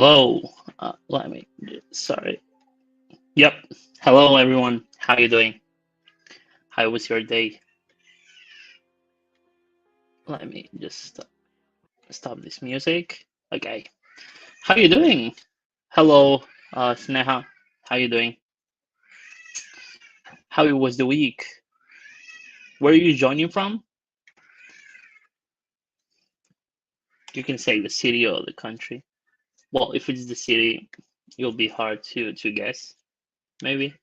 Hello. Let me. Sorry. Yep. Hello, everyone. How you doing? How was your day? Let me just stop this music. Okay. How you doing? Hello, Sneha. How you doing? How was the week? Where are you joining from? You can say the city or the country. Well, if it's the city, it'll be hard to guess. Maybe.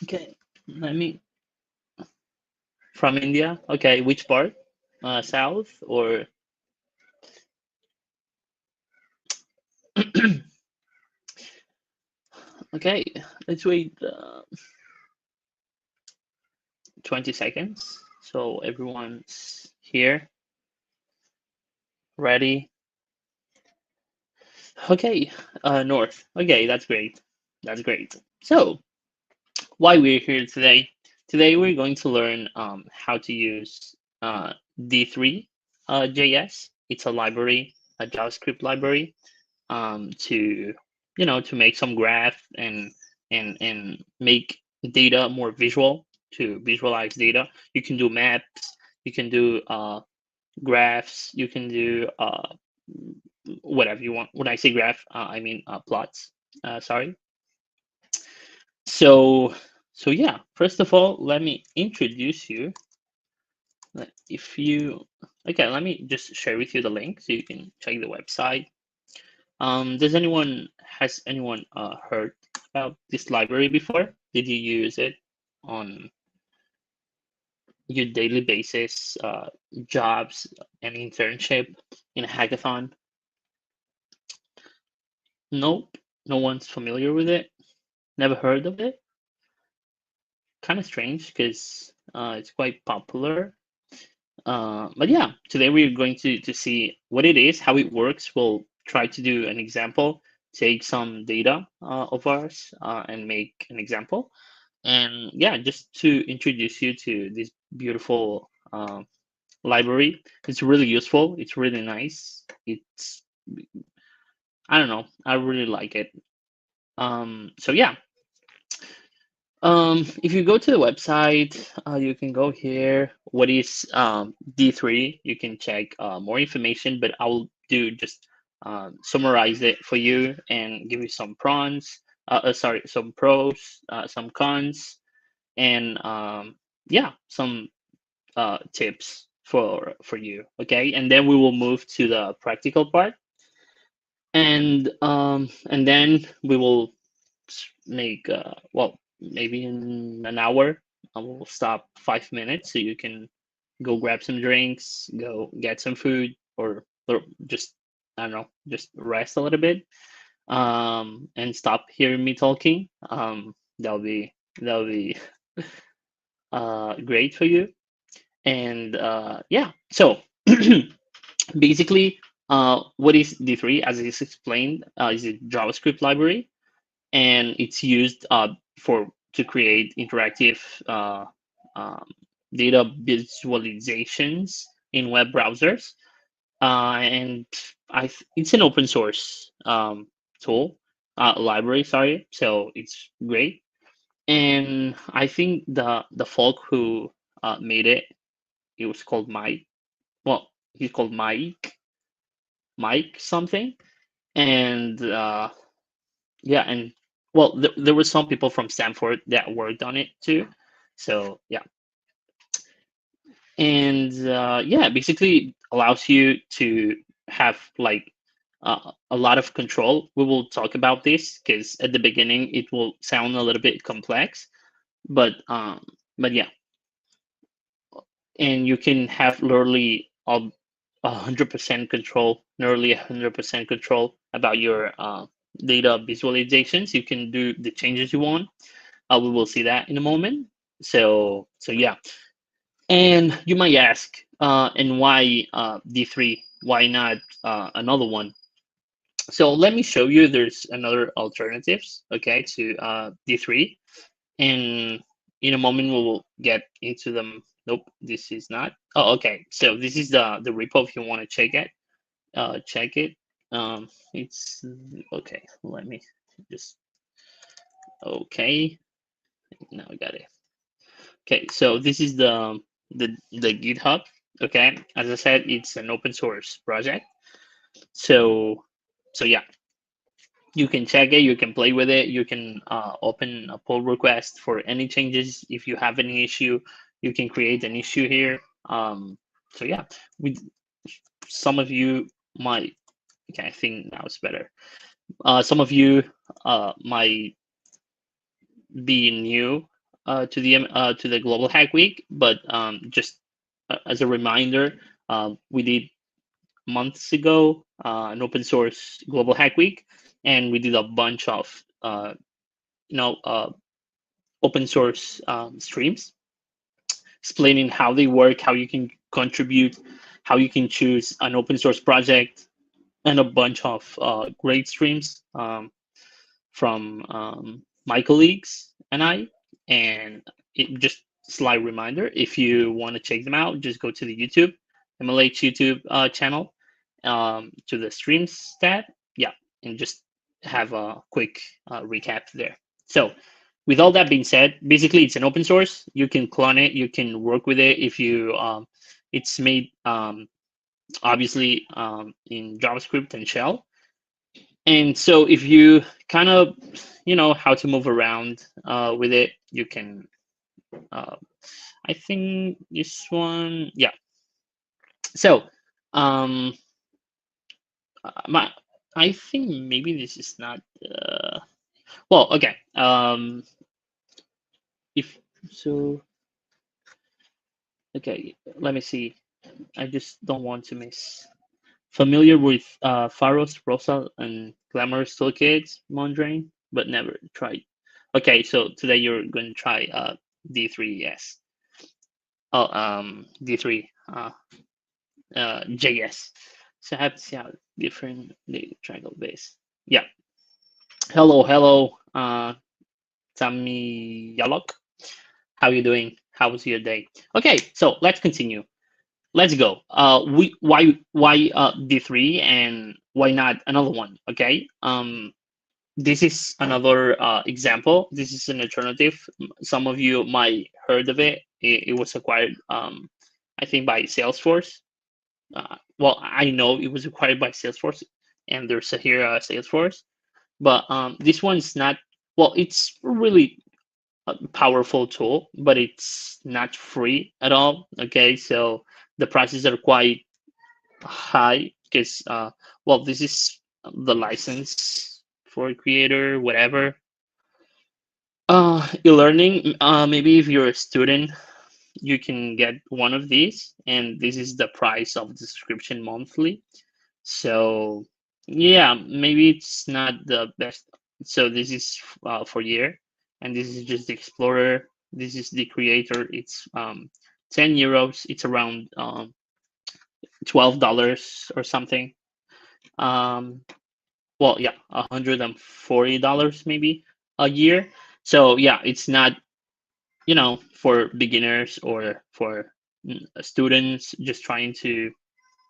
Okay. Let me. From India. Okay. Which part? South or? Okay, let's wait 20 seconds so everyone's here, ready. Okay, North. Okay, that's great. That's great. So, why we're here today? Today we're going to learn how to use D3 JS. It's a library, a JavaScript library, to to make some graph and make data more visual, to visualize data. You can do maps, you can do graphs, you can do whatever you want. When I say graph, I mean plots. Sorry. So yeah. First of all, let me introduce you. If you Okay, let me just share with you the link so you can check the website. Has anyone heard about this library before? Did you use it on your daily basis, jobs and internship in a hackathon? Nope, no one's familiar with it. Never heard of it. Kind of strange because it's quite popular. But yeah, today we're going to see what it is, how it works. We'll try to do an example, take some data of ours and make an example. And yeah, just to introduce you to this beautiful library. It's really useful. It's really nice. I don't know, I really like it. So yeah, if you go to the website, you can go here. What is D3? You can check more information, but I will do just summarize it for you and give you some sorry, some pros, some cons, and yeah, some tips for you. Okay, and then we will move to the practical part, and then we will make well, maybe in an hour I will stop 5 minutes so you can go grab some drinks, go get some food, or just, I don't know, just rest a little bit, and stop hearing me talking. That'll be great for you. And yeah, so basically, what is D3? As is explained, is a JavaScript library, and it's used for to create interactive um, data visualizations in web browsers. And it's an open source tool, library. Sorry, so it's great. And I think the folk who made it, it was called Mike. Well, he's called Mike something, and yeah, and well, there were some people from Stanford that worked on it too. So yeah, and yeah, basically allows you to have like a lot of control. We will talk about this because at the beginning it will sound a little bit complex, but yeah, and you can have literally 100% control, nearly 100% control about your data visualizations. You can do the changes you want. We will see that in a moment. So yeah, and you might ask, and why D3? Why not another one? So let me show you. There's another alternatives, okay, to D3, and in a moment we will get into them. Nope, this is not. Oh, okay. So this is the repo if you want to check it. check it. It's okay. Let me just okay. Now I got it. Okay, so this is the GitHub. Okay, as I said, it's an open source project. So yeah, you can check it, you can play with it, you can open a pull request for any changes. If you have any issue, you can create an issue here. So yeah, with some of you might, okay, I think now it's better. Some of you might be new to the Global Hack Week, but just as a reminder, we did months ago an open source Global Hack Week, and we did a bunch of you know uh, open source streams explaining how they work, how you can contribute, how you can choose an open source project, and a bunch of great streams from my colleagues and I. And it just slight reminder, if you want to check them out, just go to the YouTube, MLH YouTube channel, to the streams stat, yeah, and just have a quick recap there. So with all that being said, basically it's an open source. You can clone it, you can work with it. If you, it's made obviously in JavaScript and Shell. And so if you kind of, how to move around with it, you can, uh, I think this one, yeah. So um, my, I think maybe this is not, well, okay. If so, okay, let me see. I just don't want to miss. Familiar with Pharos, Rosa, and Glamorous Toolkits, Mondrain, but never tried. Okay, so today you're going to try D3.js. Oh, D3 JS. So I have to see how different the triangle base. Yeah. Hello, hello, Tammy Yalok. How you doing? How was your day? Okay, so let's continue. Let's go. Why D3 and why not another one? Okay. This is another example. This is an alternative. Some of you might heard of it. It was acquired, I think, by Salesforce. Well, I know it was acquired by Salesforce, and there's a here Salesforce, but this one's not. Well, it's really a powerful tool, but it's not free at all. Okay, so the prices are quite high because, well, this is the license for a creator, whatever. E-learning. Maybe if you're a student, you can get one of these, and this is the price of the subscription monthly. So yeah, maybe it's not the best. So this is for year, and this is just the Explorer. This is the creator. It's 10 euros. It's around $12 or something. Um, well, yeah, $140 maybe a year. So yeah, it's not, for beginners or for students just trying to,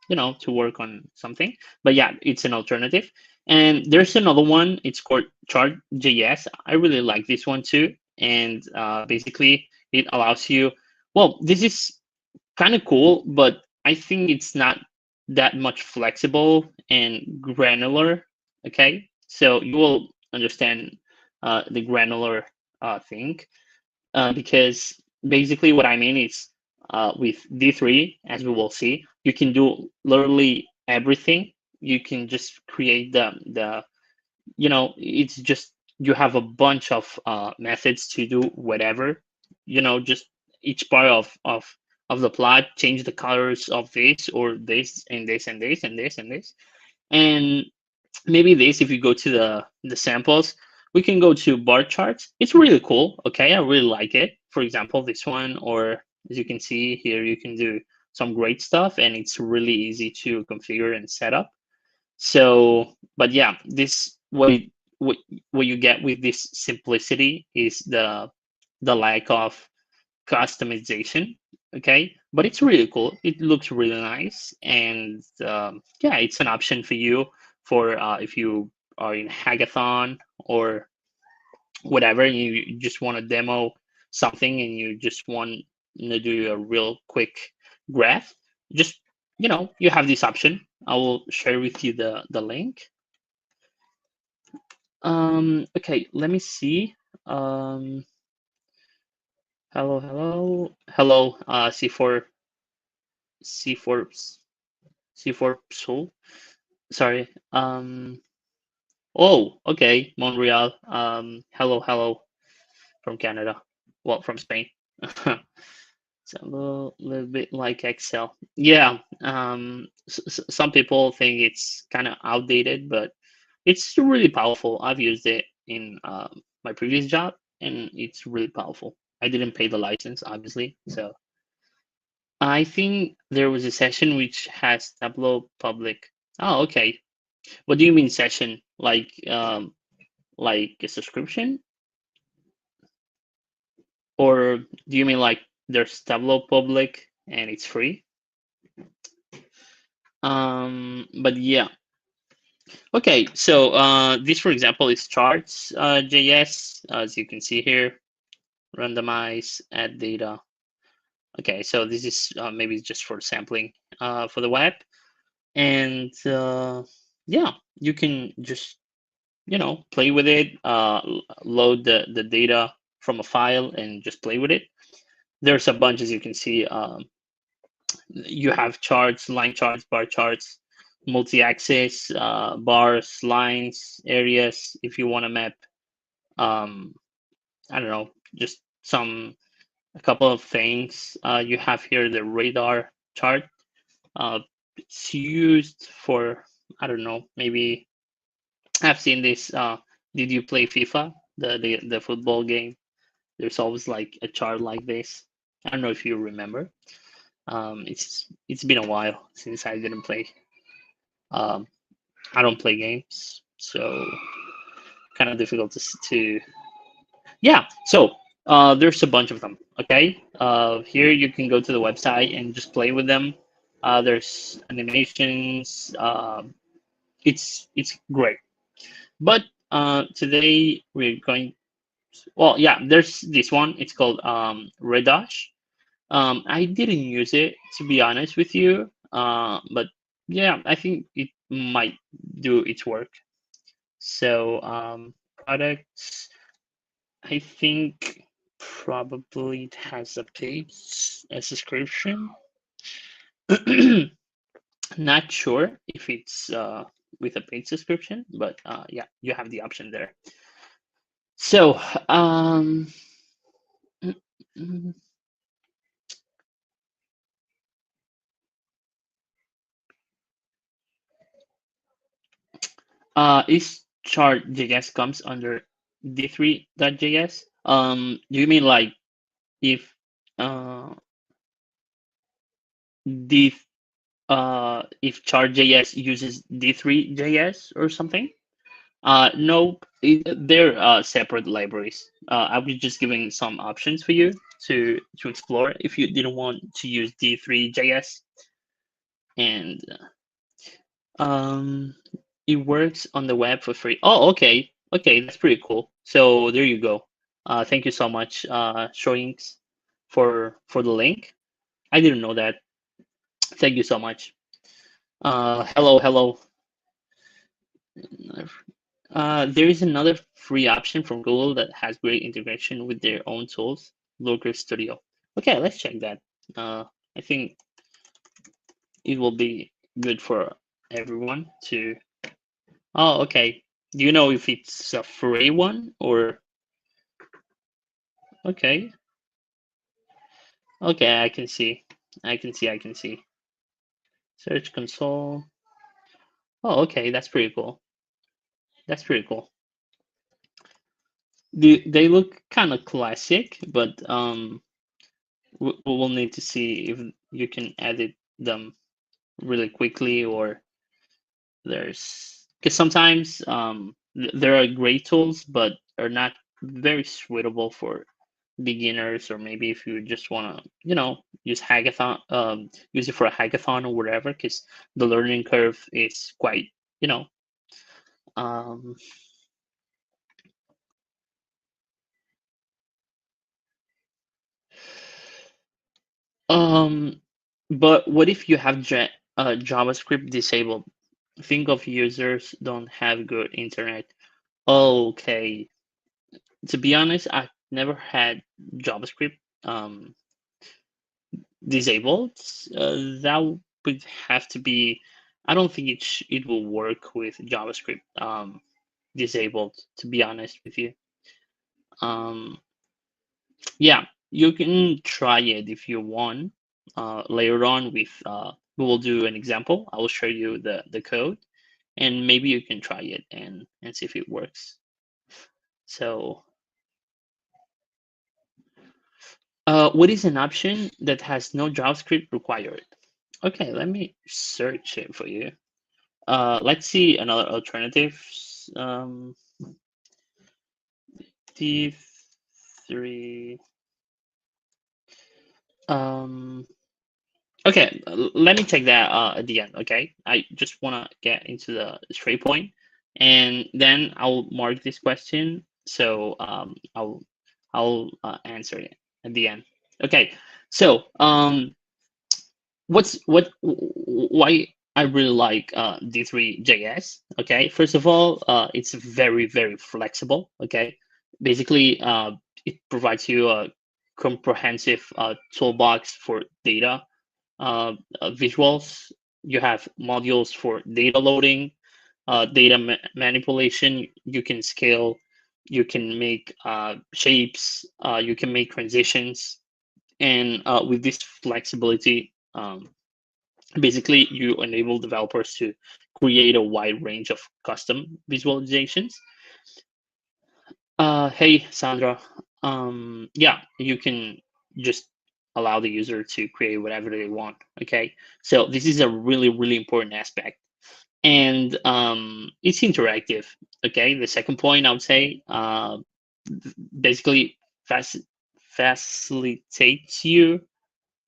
to work on something. But yeah, it's an alternative. And there's another one. It's called Chart.js. I really like this one too. And basically, it allows you. Well, this is kind of cool, but I think it's not that much flexible and granular. Okay, so you will understand the granular thing, because basically what I mean is, with D3, as we will see, you can do literally everything. You can just create it's just, you have a bunch of methods to do whatever, just each part of the plot, change the colors of this or this and this and this and this and this. And maybe this, if you go to the samples, we can go to bar charts. It's really cool. Okay, I really like it. For example, this one, or as you can see here, you can do some great stuff, and it's really easy to configure and set up. So, but yeah, this what what you get with this simplicity is the lack of customization. Okay, but it's really cool. It looks really nice, and yeah, it's an option for you for if you are in hackathon or whatever, and you just want to demo something and you just want to do a real quick graph. Just you have this option. I will share with you the link. Okay, let me see. Um, hello, C4 C4 Soul. Sorry. Oh, okay, Montreal. Hello from Canada. Well, from Spain. It's a little bit like Excel. Yeah. Some people think it's kind of outdated, but it's really powerful. I've used it in my previous job, and it's really powerful. I didn't pay the license, obviously. So I think there was a session which has Tableau public. Oh, okay. What do you mean session? Like a subscription, or do you mean like there's Tableau public and it's free? But yeah. Okay, so this, for example, is charts JS, as you can see here. Randomize, add data. Okay, so this is maybe just for sampling for the web, and yeah, you can just play with it, load the data from a file, and just play with it. There's a bunch, as you can see. You have charts, line charts, bar charts, multi-axis, bars, lines, areas. If you want to map, um, I don't know, just a couple of things. You have here the radar chart. It's used for, I don't know, maybe I've seen this. Did you play FIFA, the football game? There's always like a chart like this. I don't know if you remember. It's been a while since I didn't play. Um, I don't play games, so kind of difficult to. Yeah. So there's a bunch of them. Okay. Here you can go to the website and just play with them. There's animations. It's great. But today we're going. Well, yeah. There's this one. It's called Redash. I didn't use it, to be honest with you. But yeah, I think it might do its work. So products, I think probably it has a subscription. Not sure if it's with a paid subscription, but yeah, you have the option there. So mm, mm, is chart.js comes under D3.js. Do you mean like if uh, D if chart.js uses D3.js or something? No, they're separate libraries. I was just giving some options for you to explore if you didn't want to use D3.js, and um, it works on the web for free. Oh, okay, okay, that's pretty cool. So there you go. Thank you so much, Showings, for the link. I didn't know that. Thank you so much. Hello. There is another free option from Google that has great integration with their own tools, Looker Studio. Okay, let's check that. I think it will be good for everyone to. Oh, okay. Do you know if it's a free one or? Okay, okay, I can see. I can see. Search console. Oh, okay, that's pretty cool. That's pretty cool. They look kind of classic, but we'll need to see if you can edit them really quickly, or there's because sometimes there are great tools but are not very suitable for beginners, or maybe if you just want to, use hackathon, use it for a hackathon or whatever, because the learning curve is quite, you know, um, um, but what if you have JavaScript disabled? Think of users don't have good internet. Okay, to be honest, I've never had JavaScript um, disabled. That would have to be. I don't think it will work with JavaScript disabled. To be honest with you, um, yeah, you can try it if you want. Later on, we will do an example. I will show you the code, and maybe you can try it and see if it works. So, what is an option that has no JavaScript required? Okay, let me search it for you. Let's see another alternative. Um, D3. Um, okay, let me check that at the end. Okay, I just want to get into the straight point, and then I'll mark this question. So I'll answer it at the end. Okay, so why I really like D3.js. Okay, first of all, it's very flexible. Okay, basically, it provides you a comprehensive toolbox for data visuals. You have modules for data loading, data manipulation. You can scale, you can make shapes, you can make transitions, and with this flexibility. Basically, you enable developers to create a wide range of custom visualizations. Hey, Sandra. Yeah, you can just allow the user to create whatever they want. Okay, so this is a really important aspect, and it's interactive. Okay, the second point I would say, basically, facilitates you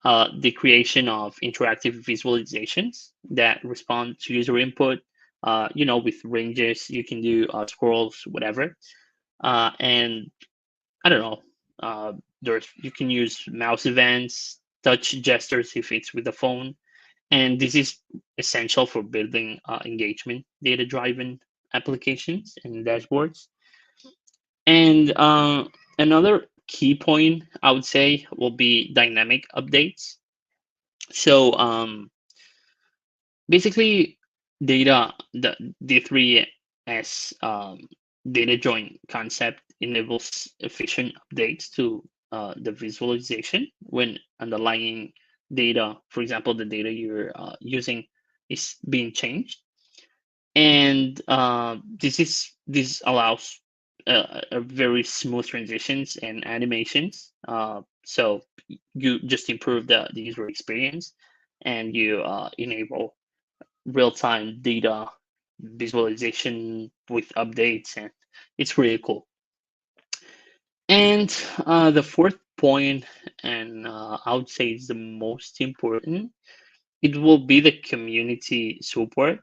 the creation of interactive visualizations that respond to user input. With ranges, you can do scrolls, whatever. And I don't know. Uh, there's you can use mouse events, touch gestures if it's with the phone, and this is essential for building engagement, data-driven applications and dashboards. And another key point I would say will be dynamic updates. So basically, the D3S data join concept enables efficient updates to the visualization when underlying data, for example, the data you're using is being changed, and this allows a very smooth transitions and animations. So you just improve the user experience, and you enable real-time data visualization with updates, and it's really cool. And the fourth point, and I would say is the most important, it will be the community support.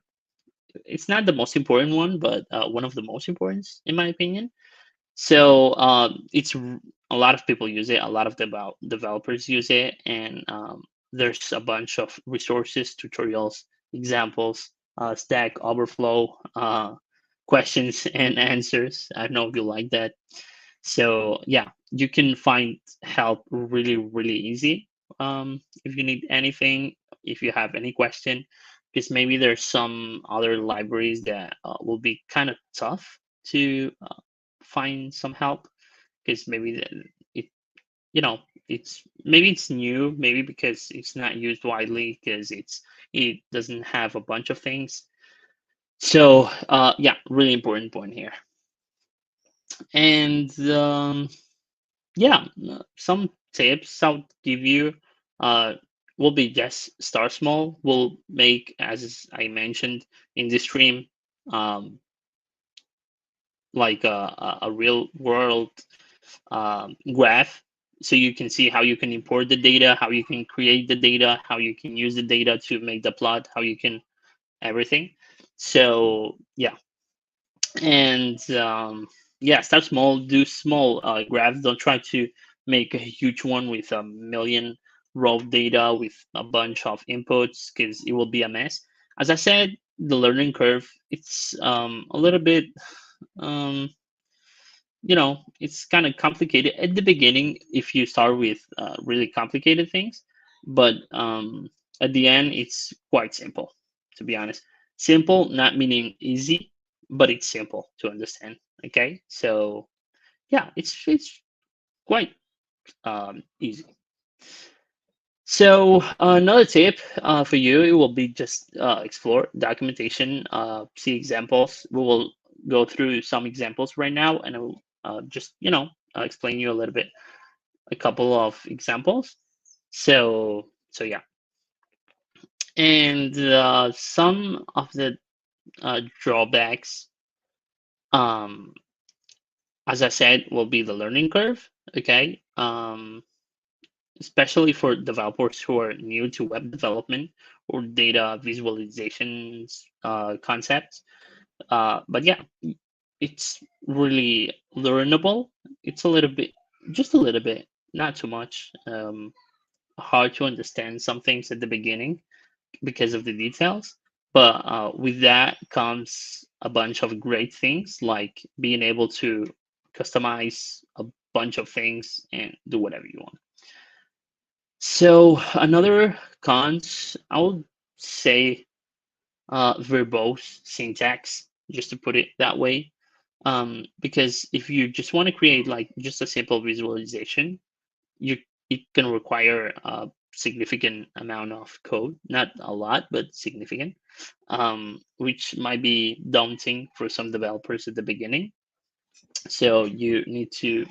It's not the most important one, but one of the most important, in my opinion. So a lot of people use it, a lot of developers use it, and there's a bunch of resources, tutorials, examples, Stack Overflow, questions and answers. I don't know if you like that. So yeah, you can find help really easy. If you need anything, if you have any question, because maybe there's some other libraries that will be kind of tough to find some help, because maybe it you know it's new, maybe because it's not used widely, because it doesn't have a bunch of things. So yeah, really important point here. And yeah, some tips I'll give you uh, will be just start small. We'll make, as I mentioned in this stream, um, like a real world graph. so you can see how you can import the data, how you can create the data, how you can use the data to make the plot, how you can everything. So yeah, and yeah, start small, do small graphs. Don't try to make a huge one with a million raw data with a bunch of inputs because it will be a mess. As I said, the learning curve, it's a little bit um, it's kind of complicated at the beginning if you start with really complicated things, but at the end, it's quite simple, to be honest. Simple, not meaning easy, but it's simple to understand. Okay, so yeah, it's quite easy. So another tip for you, it will be just explore documentation, see examples. We will go through some examples right now, and I will just explain you a little bit, a couple of examples. So yeah, and some of the drawbacks, um, as I said, will be the learning curve. Okay, especially for developers who are new to web development or data visualizations concepts. But yeah, it's really learnable. It's a little bit, just a little bit, not too much. Hard to understand some things at the beginning because of the details. But with that comes a bunch of great things like being able to customize a bunch of things and do whatever you want. So another cons, I would say verbose syntax, just to put it that way. Because if you just want to create like just a simple visualization, you it can require a significant amount of code, not a lot, but significant, which might be daunting for some developers at the beginning. So you need to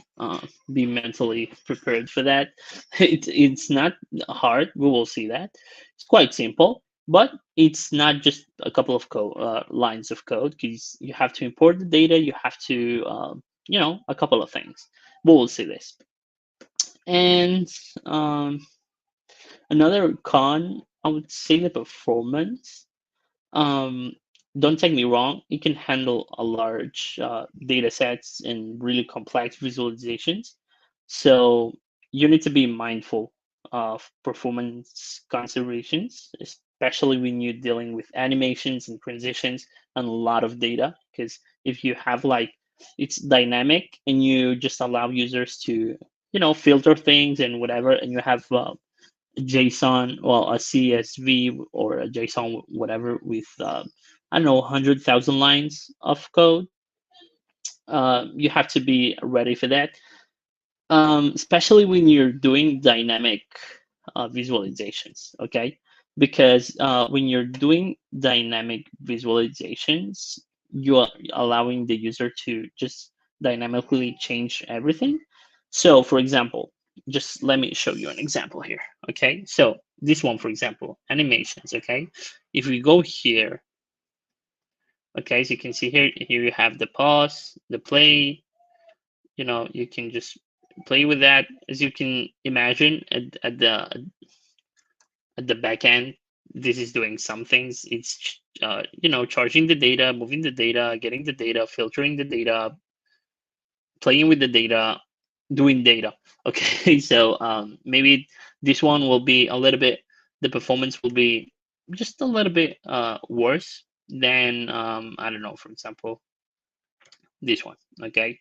be mentally prepared for that. It's not hard. We will see that. It's quite simple, but it's not just a couple of lines of code because you have to import the data. You have to, a couple of things. We will see this. And another con, I would say the performance. Um, don't take me wrong, it can handle a large data sets and really complex visualizations. So you need to be mindful of performance considerations, especially when you're dealing with animations and transitions and a lot of data. Because if you have like it's dynamic and you just allow users to, filter things and whatever, and you have JSON, well, a CSV or a JSON, whatever, with I don't know, 100,000 lines of code. You have to be ready for that, especially when you're doing dynamic visualizations. Okay, because when you're doing dynamic visualizations, you are allowing the user to just dynamically change everything. So, for example, just let me show you an example here. Okay, so this one, for example, animations. Okay, if we go here, okay, so you can see here you have the pause, the play. You can just play with that. As you can imagine, at the back end, this is doing some things. It's charging the data, moving the data, getting the data, filtering the data, playing with the data, doing data. Okay, so maybe this one will be a little bit, the performance will be just a little bit worse than I don't know, for example, this one. Okay,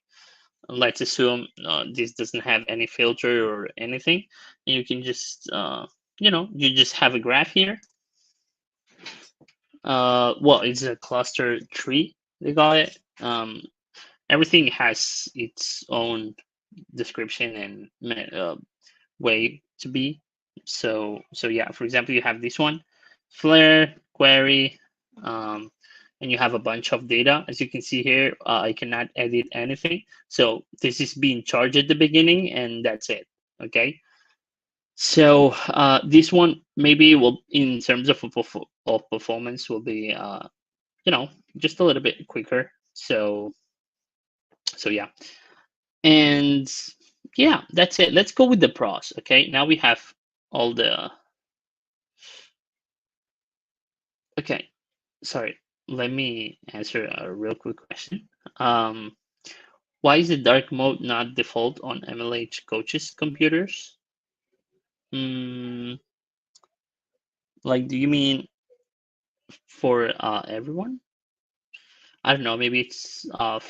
let's assume this doesn't have any filter or anything, and you can just you just have a graph here. Well, it's a cluster tree, they call it. Everything has its own description and way to be. So yeah, for example, you have this one, flare query, um, and you have a bunch of data. As you can see here, I cannot edit anything. So this is being charged at the beginning, and that's it. Okay. So this one maybe will, in terms of performance, will be just a little bit quicker. So yeah, and yeah, that's it. Let's go with the pros. Okay, now we have all the. Okay, sorry. Let me answer a real quick question. Um, why is the dark mode not default on MLH coaches' computers? Mm, like, do you mean for everyone? I don't know. Maybe it's of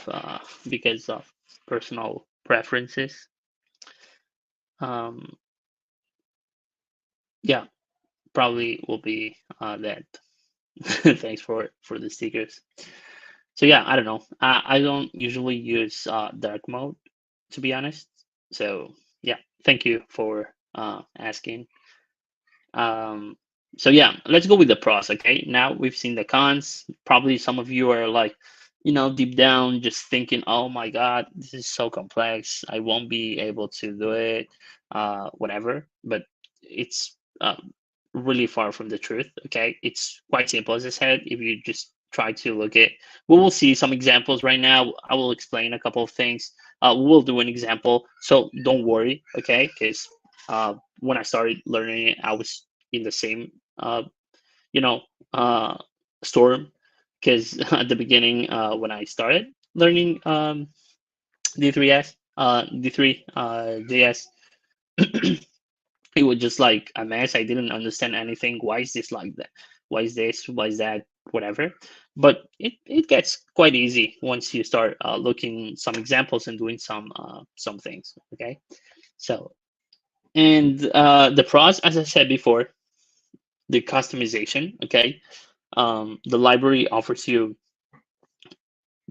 because of personal preferences. Um, yeah, probably will be that. Thanks for the stickers. So yeah, I don't know. I don't usually use dark mode, to be honest. So yeah, thank you for asking. Um, so yeah, let's go with the pros. Okay, now we've seen the cons. Probably some of you are like, deep down, just thinking, "Oh my God, this is so complex. I won't be able to do it." Whatever. But it's really far from the truth. Okay, it's quite simple as I said. If you just try to look at, we will see some examples right now. I will explain a couple of things. We'll do an example, so don't worry. Okay, because when I started learning it, I was in the same, you know, uh, storm. Because at the beginning, when I started learning D3s, D3.js, it was just like a mess. I didn't understand anything. Why is this like that? Why is this? Why is that? Whatever. But it gets quite easy once you start looking some examples and doing some things. Okay. So and the pros, as I said before, the customization. Okay. The library offers you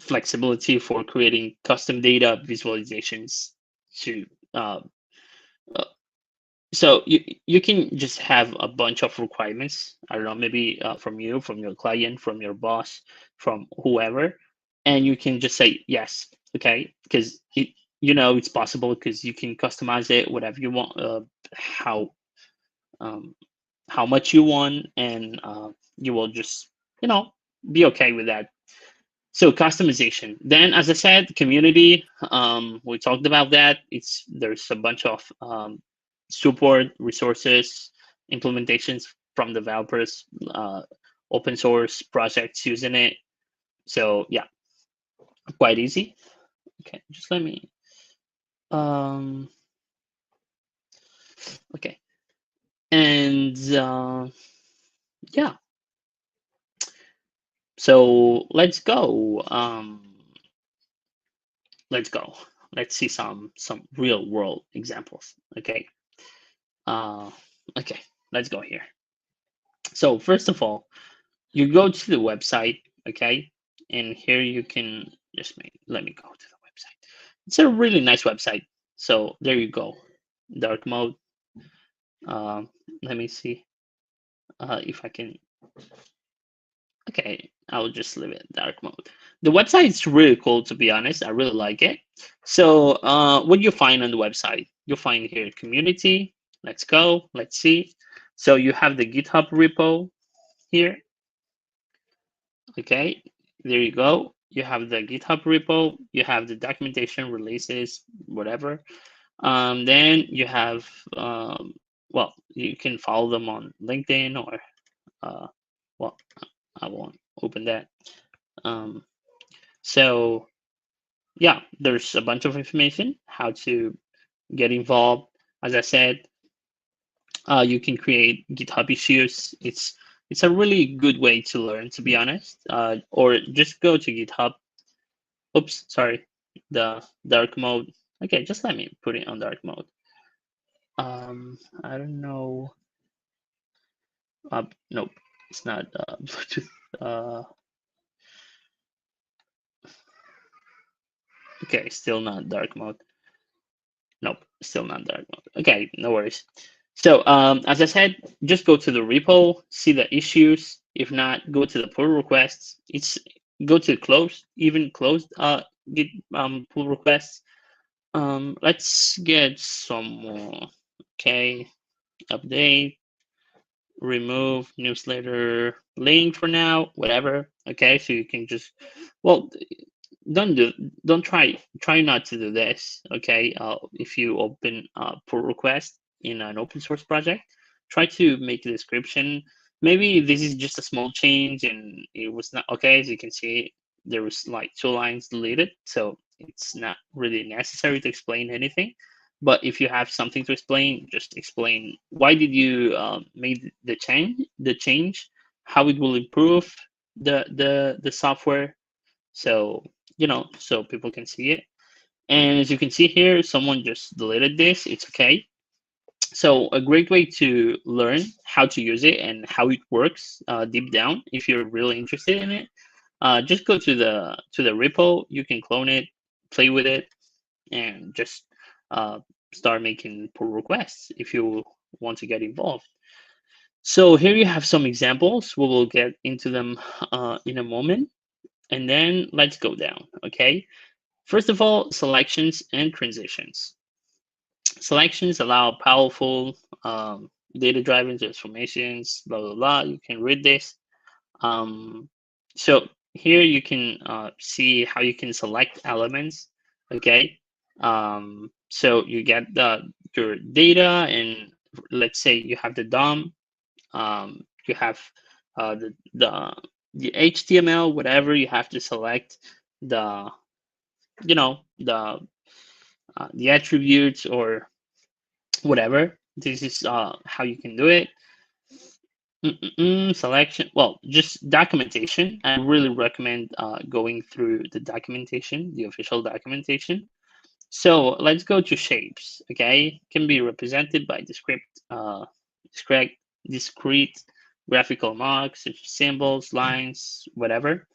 flexibility for creating custom data visualizations to uh, uh, so you can just have a bunch of requirements. I don't know, maybe from you, from your client, from your boss, from whoever, and you can just say yes. Okay, because it's possible because you can customize it whatever you want, how um, how much you want, and you will just you know be okay with that. So customization. Then, as I said, community. We talked about that. There's a bunch of support resources, implementations from developers, open source projects using it. So yeah, quite easy. Okay, just let me. Um, okay, and yeah. So let's go. Let's go. Let's see some real world examples. Okay. Uh, okay. Let's go here. So first of all, you go to the website. Okay, and here you can just let me go to the website. It's a really nice website. So there you go. Dark mode. Let me see if I can. Okay, I'll just leave it dark mode. The website is really cool, to be honest. I really like it. So what you find on the website? You'll find here community. Let's go. Let's see. So you have the GitHub repo here. Okay, there you go. You have the GitHub repo. You have the documentation, releases, whatever. Then you have, well, you can follow them on LinkedIn or, well, I won't open that. Um, so yeah, there's a bunch of information how to get involved. As I said, you can create GitHub issues. It's a really good way to learn, to be honest. Or just go to GitHub. Oops, sorry, the dark mode. Okay, just let me put it on dark mode. I don't know. Nope, it's not Bluetooth. Okay, still not dark mode. Nope, still not dark mode. Okay, no worries. So as I said, just go to the repo, see the issues. If not, go to the pull requests. Go to closed, even closed Git pull requests. Let's get some more. Okay, update, remove newsletter link for now, whatever. Okay, so you can just, well, don't try not to do this. Okay, if you open pull request in an open source project, try to make a description. Maybe this is just a small change and it was not okay. As you can see, there was like 2 lines deleted, so it's not really necessary to explain anything. But if you have something to explain, just explain why did you made the change, how it will improve the software, so so people can see it. And as you can see here, someone just deleted this. It's okay. So a great way to learn how to use it and how it works deep down, if you're really interested in it, just go to the repo. You can clone it, play with it, and just uh, start making pull requests if you want to get involved. So here you have some examples. We will get into them in a moment. And then let's go down, okay? First of all, selections and transitions. Selections allow powerful data-driven transformations, blah, blah, blah. You can read this. Um, so here you can see how you can select elements, okay? So you get your data, and let's say you have the DOM, you have the HTML, whatever. You have to select the you know the attributes or whatever. This is how you can do it. Selection. Well, just documentation. I really recommend going through the documentation, the official documentation. So let's go to shapes. Okay, can be represented by discrete, discrete graphical marks, such as symbols, lines, whatever.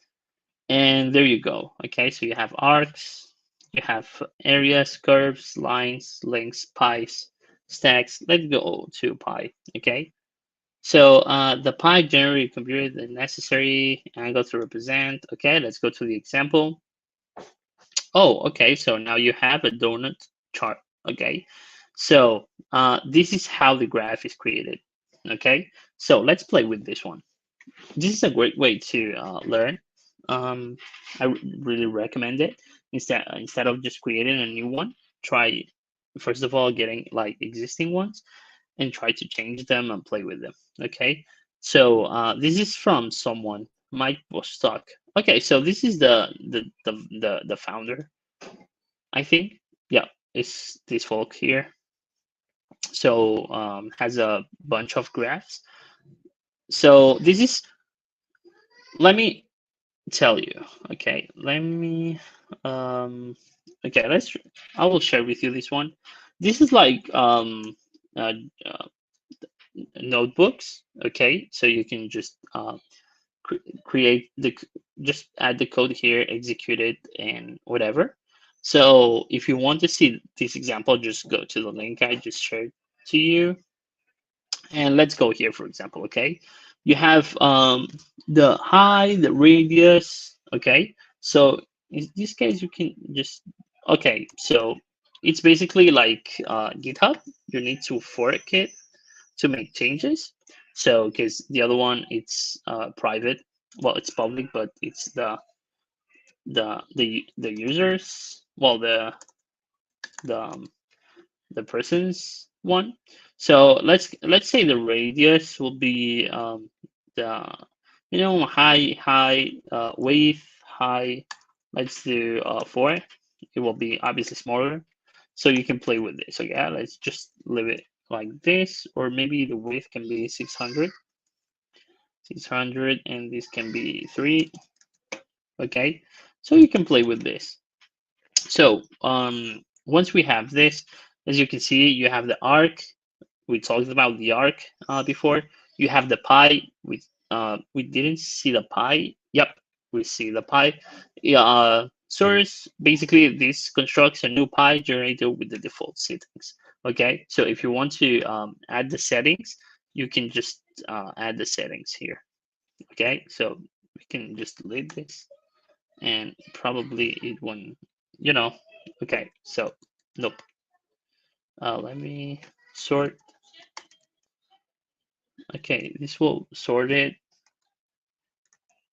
And there you go. Okay, so you have arcs, you have areas, curves, lines, links, pies, stacks. Let's go to pi. Okay, so the pi generally computed the necessary angle to represent. Okay, let's go to the example. Oh, okay, so now you have a donut chart. Okay, so this is how the graph is created. Okay, so let's play with this one. This is a great way to learn. Um, really recommend it. Instead of just creating a new one, try first of all getting like existing ones and try to change them and play with them. Okay, so this is from someone Mike Bostock. Okay, so this is the founder, I think. Yeah, it's this folk here. So has a bunch of graphs. So this is, let me tell you. Okay, let me okay, I will share with you this one. This is like uh, uh, notebooks. Okay, so you can just create just add the code here, execute it, and whatever. So if you want to see this example, just go to the link I just shared to you. And let's go here, for example, okay? You have the height, the radius, okay? So in this case, you can just, okay, so it's basically like GitHub. You need to fork it to make changes. So, because the other one, it's private. Well, it's public, but it's the users, well, the the person's one. So let's say the radius will be the high width high. Let's do 4. It will be obviously smaller, so you can play with this. So yeah, let's just leave it like this, or maybe the width can be 600, and this can be 3. Okay, so you can play with this. So once we have this, as you can see, you have the arc. We talked about the arc before. You have the pi. We didn't see the pi. Yep, we see the pi. Yeah, source, basically this constructs a new pi generated with the default settings. Okay, so if you want to add the settings, you can just add the settings here. Okay, so we can just delete this, and probably it won't, you know. Okay, so nope. Let me sort. Okay, this will sort it.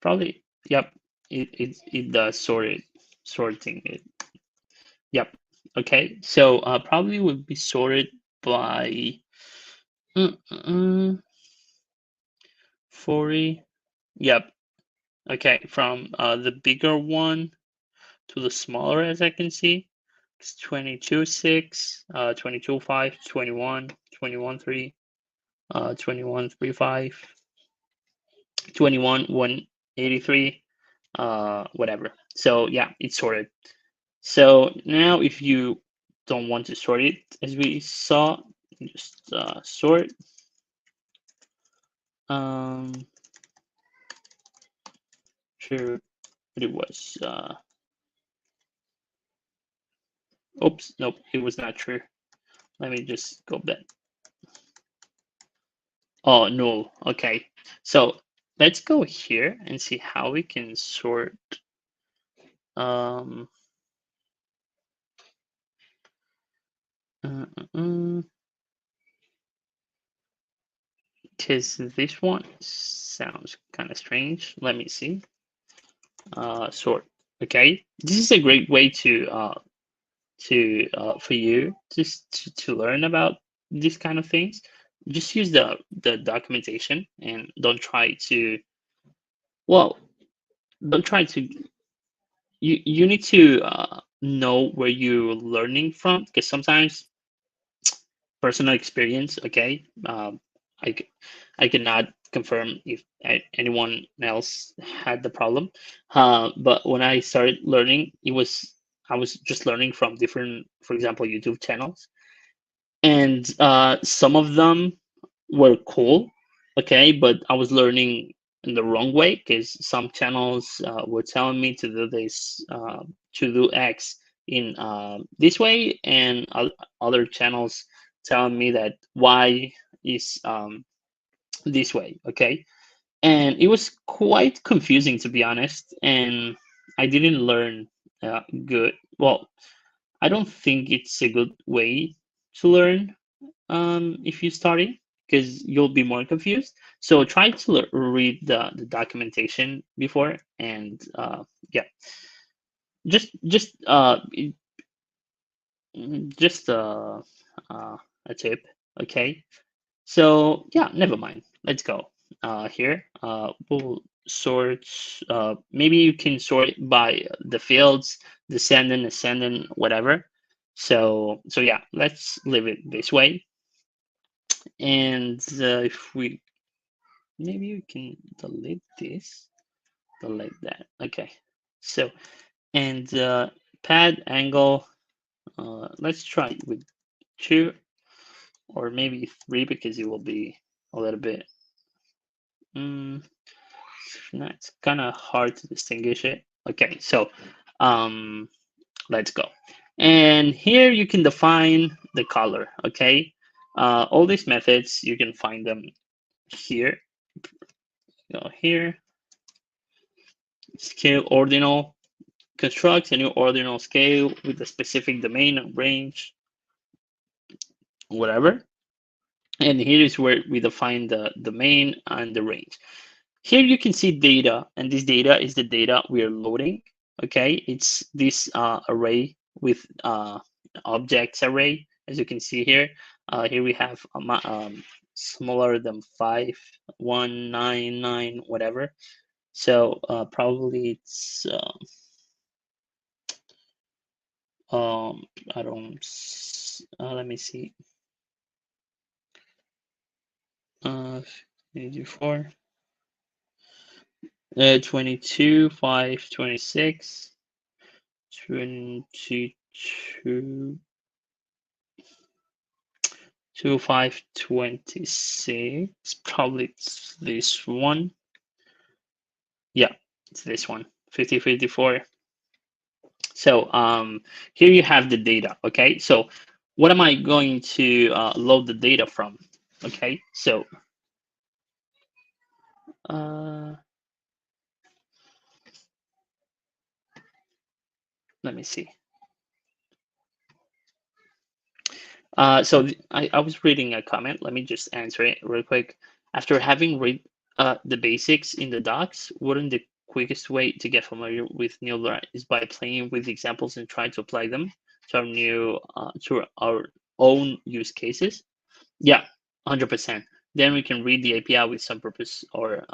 Probably, yep, it does sort it. sorting it. Yep. Okay. So probably would be sorted by 40. Yep. Okay. From the bigger one to the smaller, as I can see. It's 22.6, 22.5, 21, 21.3, 21.35, 21.183, whatever. So yeah, it's sorted. So now if you don't want to sort it, as we saw, just sort. Sure, but it was, oops, nope, it was not true. Let me just go back. Oh, no, okay. So let's go here and see how we can sort. Um, because this one sounds kind of strange. Let me see. Sort. Okay, this is a great way to for you just to learn about these kind of things. Just use the documentation and don't try to, well, don't try to, you need to know where you're learning from, because sometimes personal experience, okay, I, I cannot confirm if anyone else had the problem, but when I started learning, I was just learning from different, for example, YouTube channels, and some of them were cool, okay, but I was learning in the wrong way, because some channels were telling me to do this, to do X in this way, and other channels telling me that Y is this way, okay, and it was quite confusing, to be honest, and I didn't learn good. Well, I don't think it's a good way to learn if you're starting, because you'll be more confused. So try to read the documentation before, and yeah, just just a tip, okay? So yeah, never mind. Let's go. Here, we'll sort. Maybe you can sort by the fields, descendant, ascendant, whatever. So yeah, let's leave it this way. And if we, maybe you can delete this, delete that. Okay. So, and pad angle, let's try with 2 or maybe 3, because it will be a little bit, mm, it's kind of hard to distinguish it. Okay, so let's go. And here you can define the color, okay? All these methods, you can find them here. Go here, scale ordinal, construct a new ordinal scale with a specific domain and range, whatever. And here is where we define the domain and the range. Here you can see data, and this data is the data we are loading. Okay, it's this array with objects array, as you can see here. Here we have smaller than 5, 1, 9, 9, whatever. So probably it's I don't, let me see, 84, 22, 5, 26, 22, 2, 5, 26, probably it's this one. Yeah, it's this one, 50, 54. So here you have the data, okay? So what am I going to load the data from? Okay, so let me see. So I was reading a comment. Let me just answer it real quick. After having read the basics in the docs, wouldn't the quickest way to get familiar with Neola is by playing with examples and trying to apply them to our to our own use cases. Yeah, 100%. Then we can read the API with some purpose or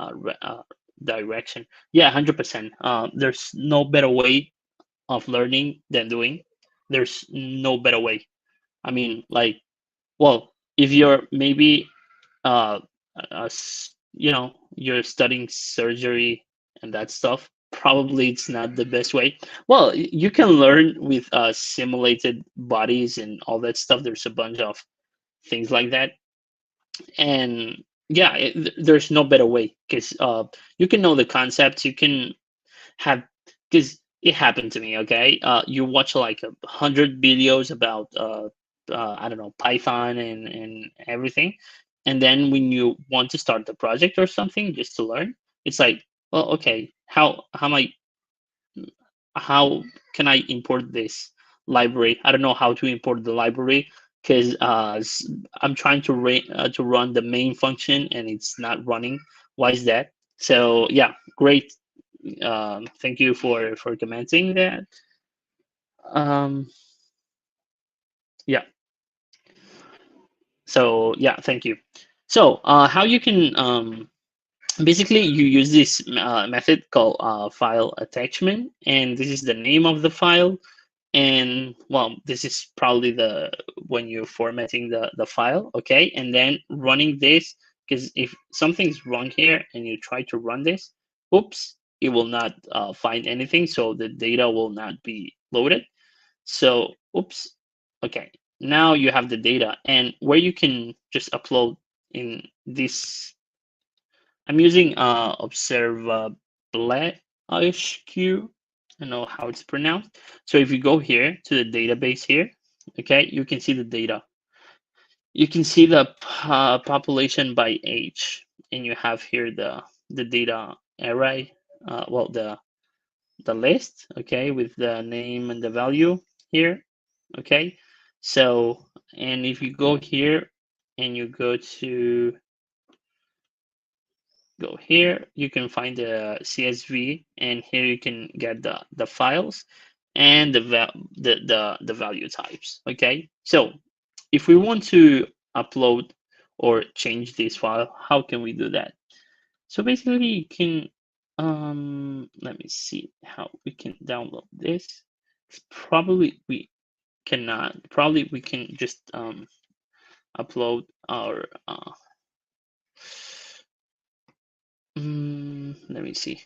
direction. Yeah, 100%. There's no better way of learning than doing. There's no better way. I mean, like, well, if you're maybe uh, you're studying surgery and that stuff, probably it's not the best way. Well, you can learn with simulated bodies and all that stuff. There's a bunch of things like that, and yeah, there's no better way because you can know the concepts. You can have, because it happened to me. Okay, you watch like 100 videos about I don't know, Python and everything, and then when you want to start the project or something just to learn, it's like, well, okay, how can I import this library? I don't know how to import the library because I'm trying to run the main function and it's not running. Why is that? So yeah, great. Thank you for commenting that. Um, yeah. So yeah, thank you. So how you can basically you use this method called file attachment, and this is the name of the file. And well, this is probably the when you're formatting the file, okay, and then running this, because if something's wrong here and you try to run this, oops, it will not find anything, so the data will not be loaded. So oops, okay, now you have the data, and where you can just upload in this, I'm using observable HQ. I don't know how it's pronounced. So if you go here to the database here, okay, you can see the data. You can see the population by age, and you have here the data array. Well, the list, okay, with the name and the value here, okay. So, and if you go here and you go here, you can find the CSV, and here you can get the files and the value types. Okay, so if we want to upload or change this file, how can we do that? So basically, you can let me see how we can download this. Probably we cannot. Probably we can just upload our let me see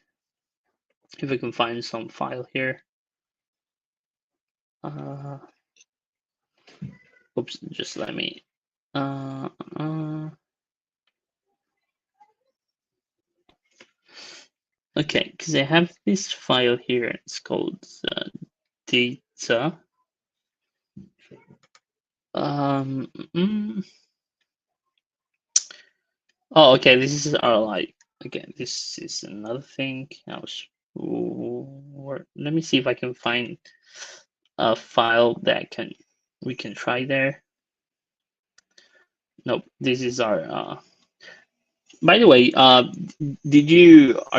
if I can find some file here. Uh, oops, just let me. Uh, uh, okay, because I have this file here. It's called data. Mm, oh, okay. This is our like. Again, this is another thing. Let me see if I can find a file that we can try there. Nope. This is our by the way, are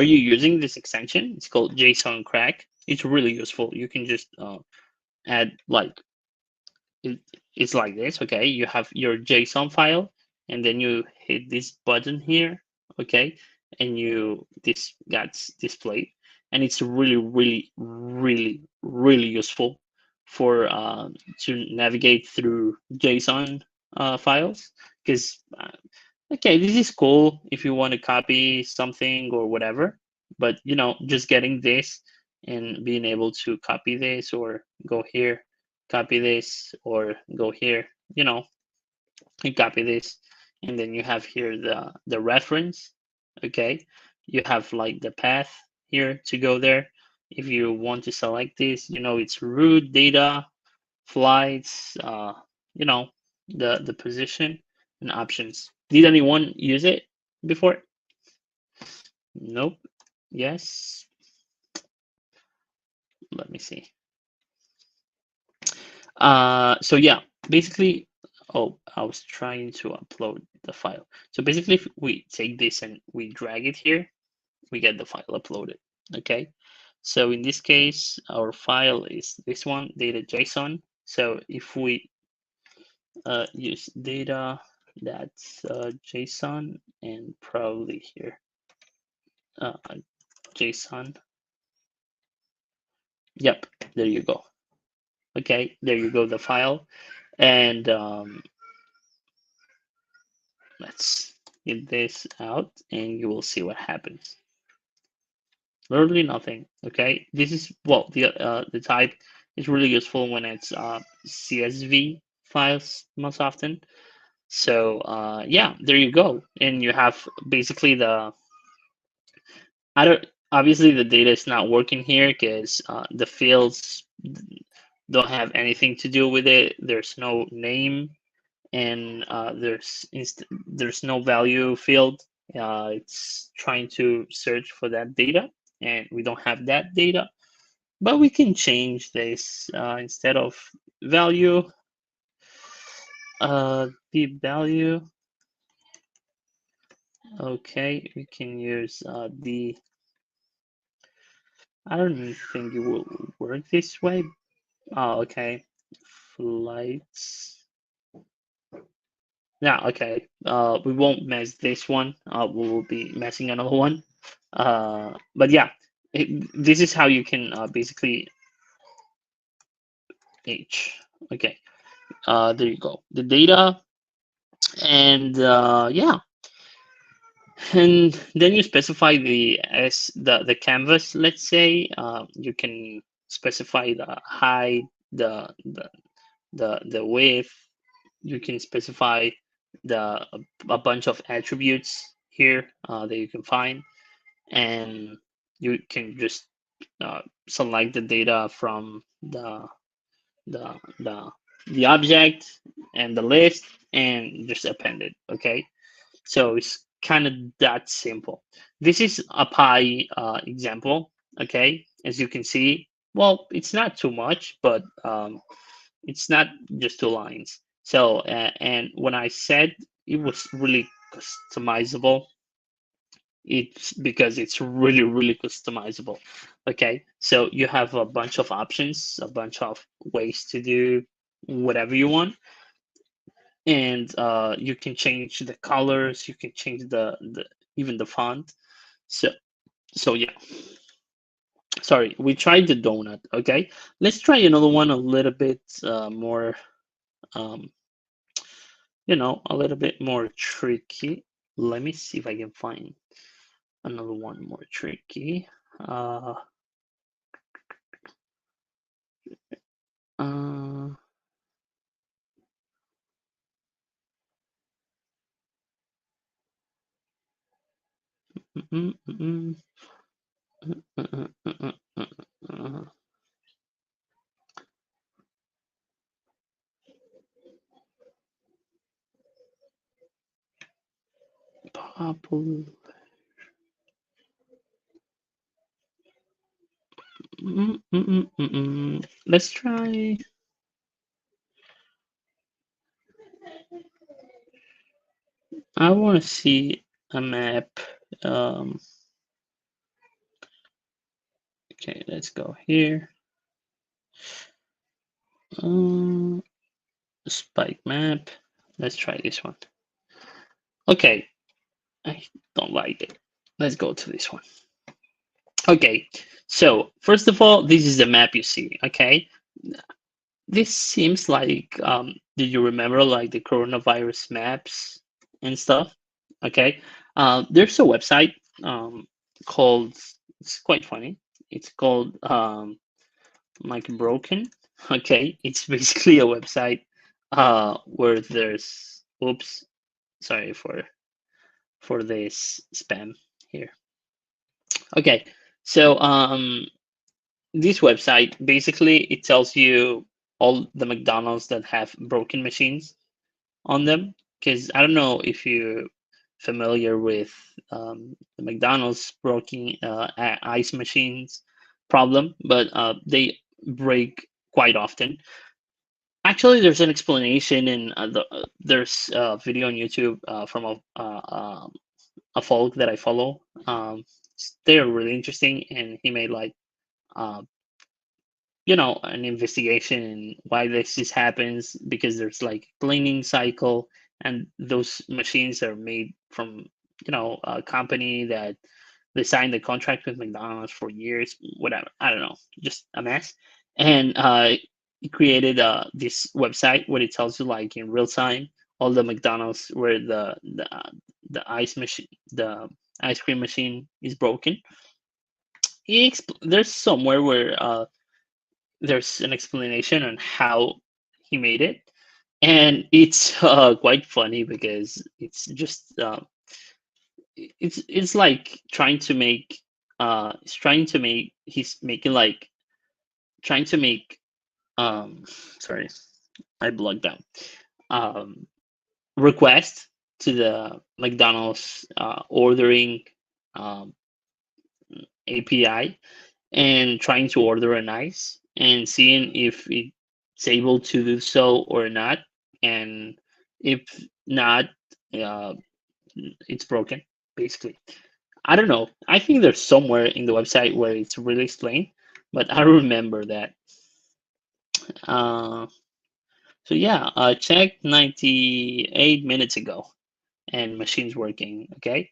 you using this extension? It's called JSON Crack. It's really useful. You can just add like it, it's like this. Okay, you have your JSON file, and then you hit this button here. Okay, and this gets displayed, and it's really useful for to navigate through JSON files because okay, this is cool if you want to copy something or whatever, but just getting this and being able to copy this or go here, copy this or go here, and copy this, and then you have here the reference, okay? You have like the path here to go there. If you want to select this, it's route, data, flights, the position and options. Did anyone use it before? Nope. Yes. Let me see. So yeah, basically, oh, I was trying to upload the file. So basically, if we take this and we drag it here, we get the file uploaded. Okay, so in this case, our file is this one, data.json. So if we use data, that's JSON, and probably here uh, JSON. Yep, there you go. Okay, there you go, the file. And let's get this out and you will see what happens. Literally nothing. Okay, this is, well, the type is really useful when it's CSV files most often. So yeah, there you go. And you have basically I don't, obviously the data is not working here because the fields don't have anything to do with it. There's no name and there's no value field. It's trying to search for that data, and we don't have that data. But we can change this instead of value, the value. Okay, we can use the. I don't think it will work this way. Oh, okay. Flights. Yeah, okay. We won't mess this one. We will be messing another one. But yeah, this is how you can basically H. Okay. There you go. The data, and yeah, and then you specify the canvas. Let's say you can specify the height, the width. You can specify the a bunch of attributes here that you can find, and you can just select the data from the the the object and the list and just append it. Okay, so it's kind of that simple. This is a pie example. Okay, as you can see, well, it's not too much, but it's not just two lines. So and when I said it was really customizable, it's because it's really customizable. Okay, so you have a bunch of options, a bunch of ways to do whatever you want, and you can change the colors, you can change the even the font. So yeah, sorry, we tried the donut. Okay, let's try another one a little bit more um, a little bit more tricky. Let me see if I can find another one more tricky. Uh, uh, mm, mm, mm, uh, Popul. Let's try. I want to see a map. Um, okay, let's go here. Um, Spike map. Let's try this one. Okay, I don't like it. Let's go to this one. Okay, so first of all, this is the map you see. Okay, this seems like do you remember like the coronavirus maps and stuff? Okay, there's a website called, it's quite funny. It's called Mike Broken. Okay, it's basically a website where there's, oops, sorry for this spam here. Okay, so this website basically it tells you all the McDonald's that have broken machines on them. Because I don't know if you're familiar with the McDonald's broken ice machines problem, but they break quite often. Actually, there's an explanation in there's a video on YouTube from a folk that I follow. they're really interesting, and he made like uh, an investigation in why this happens, because there's like cleaning cycle, and those machines are made from a company that they signed the contract with McDonald's for years, whatever. I don't know, just a mess. And he created this website where it tells you like in real time all the McDonald's where the ice cream machine is broken. There's somewhere where there's an explanation on how he made it, and it's quite funny because it's like he's making like trying to make um sorry, I blocked out um request to the McDonald's ordering um, API, and trying to order an ice and seeing if it's able to do so or not. And if not, uh, it's broken, basically. I don't know. I think there's somewhere in the website where it's really explained, but I don't remember that. Uh, so yeah, checked 98 minutes ago, and machine's working. Okay,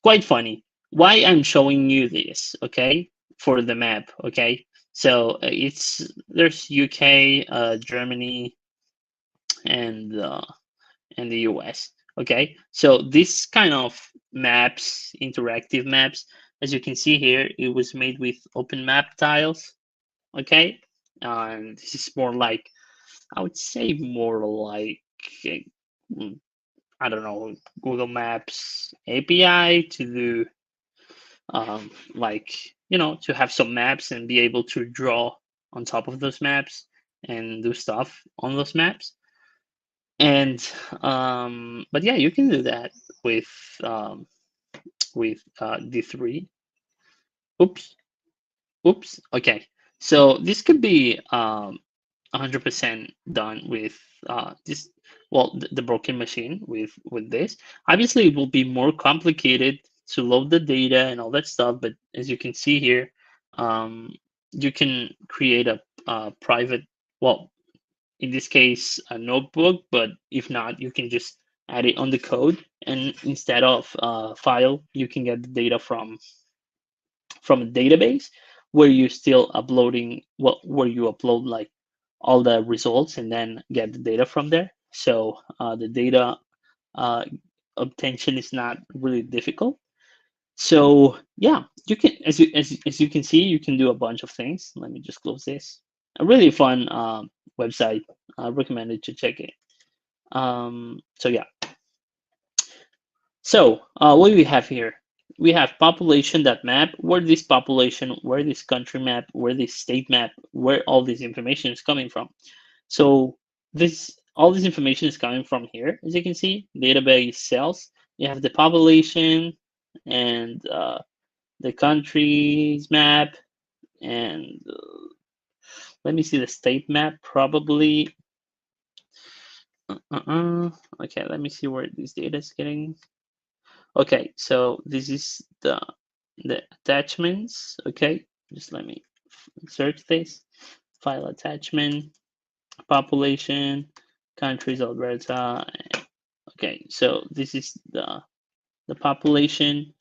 quite funny. Why I'm showing you this? Okay, for the map. Okay, so there's UK, Germany, and the US. Okay, so this kind of maps, interactive maps, as you can see here, it was made with open map tiles. Okay, and this is more like, I would say more like mm, I don't know, Google Maps API to do like to have some maps and be able to draw on top of those maps and do stuff on those maps. And but yeah, you can do that with um, D3. Oops, oops. Okay, so this could be 100% done with this. Well, the broken machine with this. Obviously, it will be more complicated to load the data and all that stuff. But as you can see here, you can create a private. Well, in this case, a notebook. But if not, you can just add it on the code, and instead of file, you can get the data from a database where you're still uploading, where you upload like all the results and then get the data from there. So the data uh, obtention is not really difficult. So yeah, you can, as you can see, you can do a bunch of things. Let me just close this. A really fun website. I recommend it to check it. So yeah, so what do we have here? We have population that map, where this country map, where this state map, where all this information is coming from. So all this information is coming from here, as you can see, database cells. You have the population and the country's map, and let me see the state map, probably. Okay, let me see where this data is getting. Okay, so this is the attachments. Okay, just let me search this. File attachment, population, countries, Alberta. Okay, so this is the population,